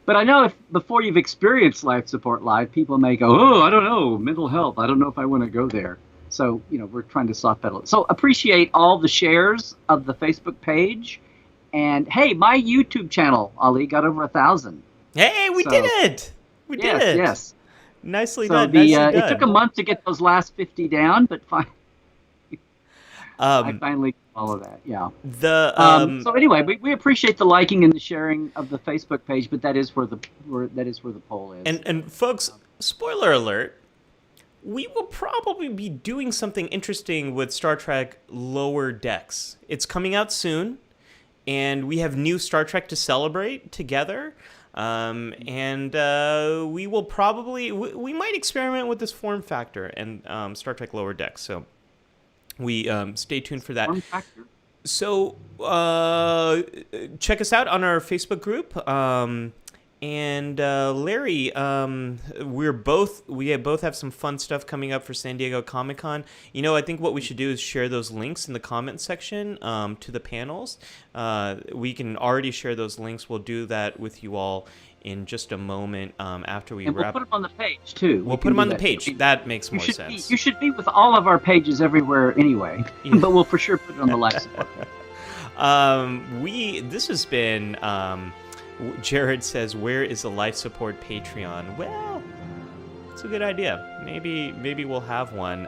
But I know if before you've experienced Life Support Live, people may go, oh, I don't know, mental health. I don't know if I want to go there. So, we're trying to soft pedal it. So appreciate all the shares of the Facebook page. And, hey, my YouTube channel, Ali, got over 1,000. Hey, we did it. We did it. Yes. Nicely so done. Nicely done. It took a month to get those last 50 down, but fine. I finally did all of that, yeah. So anyway, we appreciate the liking and the sharing of the Facebook page, but that is where the poll is. And folks, spoiler alert, we will probably be doing something interesting with Star Trek Lower Decks. It's coming out soon, and we have new Star Trek to celebrate together. And we will probably we might experiment with this form factor and Star Trek Lower Decks. So we stay tuned for that. Form factor? So check us out on our Facebook group. And Larry, we both have some fun stuff coming up for San Diego Comic-Con. I think what we should do is share those links in the comment section to the panels. We can already share those links. We'll do that with you all in just a moment after we wrap. We'll put them on the page, too. We'll put them on the page. That makes more sense. You should be with all of our pages everywhere anyway, but we'll for sure put it on the live support page. This has been... Jared says, where is the life support Patreon? Well, it's a good idea. Maybe we'll have one.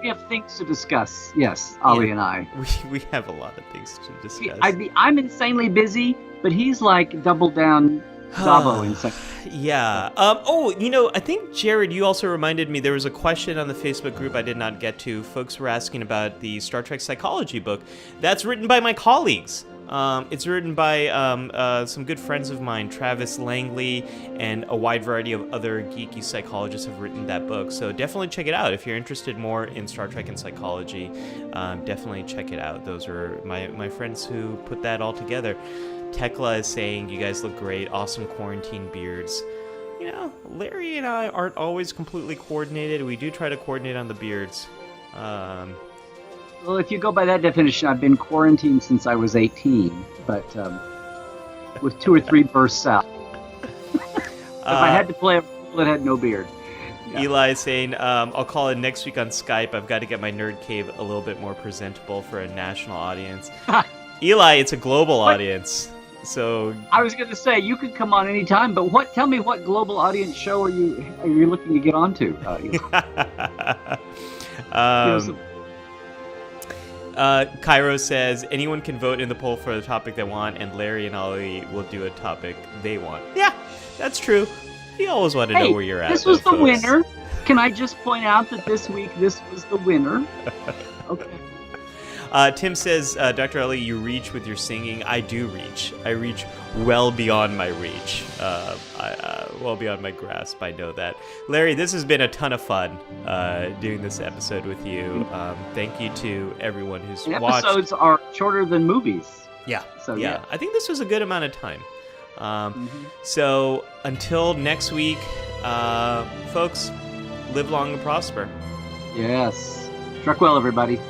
We have things to discuss. Yes, Ali and I. We have a lot of things to discuss. I'm insanely busy, but he's like double down Davo insane. Yeah. I think, Jared, you also reminded me there was a question on the Facebook group I did not get to. Folks were asking about the Star Trek psychology book. That's written by my colleagues. It's written by some good friends of mine, Travis Langley, and a wide variety of other geeky psychologists have written that book. So definitely check it out. If you're interested more in Star Trek and psychology, definitely check it out. Those are my friends who put that all together. Tekla is saying, you guys look great. Awesome quarantine beards. Larry and I aren't always completely coordinated. We do try to coordinate on the beards. Well, if you go by that definition, I've been quarantined since I was 18, but with 2 or 3 bursts out. If I had to play a role that had no beard. Yeah. Eli is saying, I'll call in next week on Skype. I've got to get my nerd cave a little bit more presentable for a national audience. Eli, it's a global audience. So I was going to say you could come on anytime, but tell me what global audience show are you looking to get onto? Cairo says anyone can vote in the poll for the topic they want, and Larry and Ollie will do a topic they want. Yeah, that's true. You always want to know where you're at. This was the folks. winner. Can I just point out that this week this was the winner? Okay. Tim says, Dr. Ellie, you reach with your singing. I do reach. I reach well beyond my reach, well beyond my grasp. I know that. Larry, this has been a ton of fun doing this episode with you. Thank you to everyone who's watched. Episodes are shorter than movies. Yeah. So yeah. I think this was a good amount of time. So until next week, folks, live long and prosper. Yes. Truck well, everybody.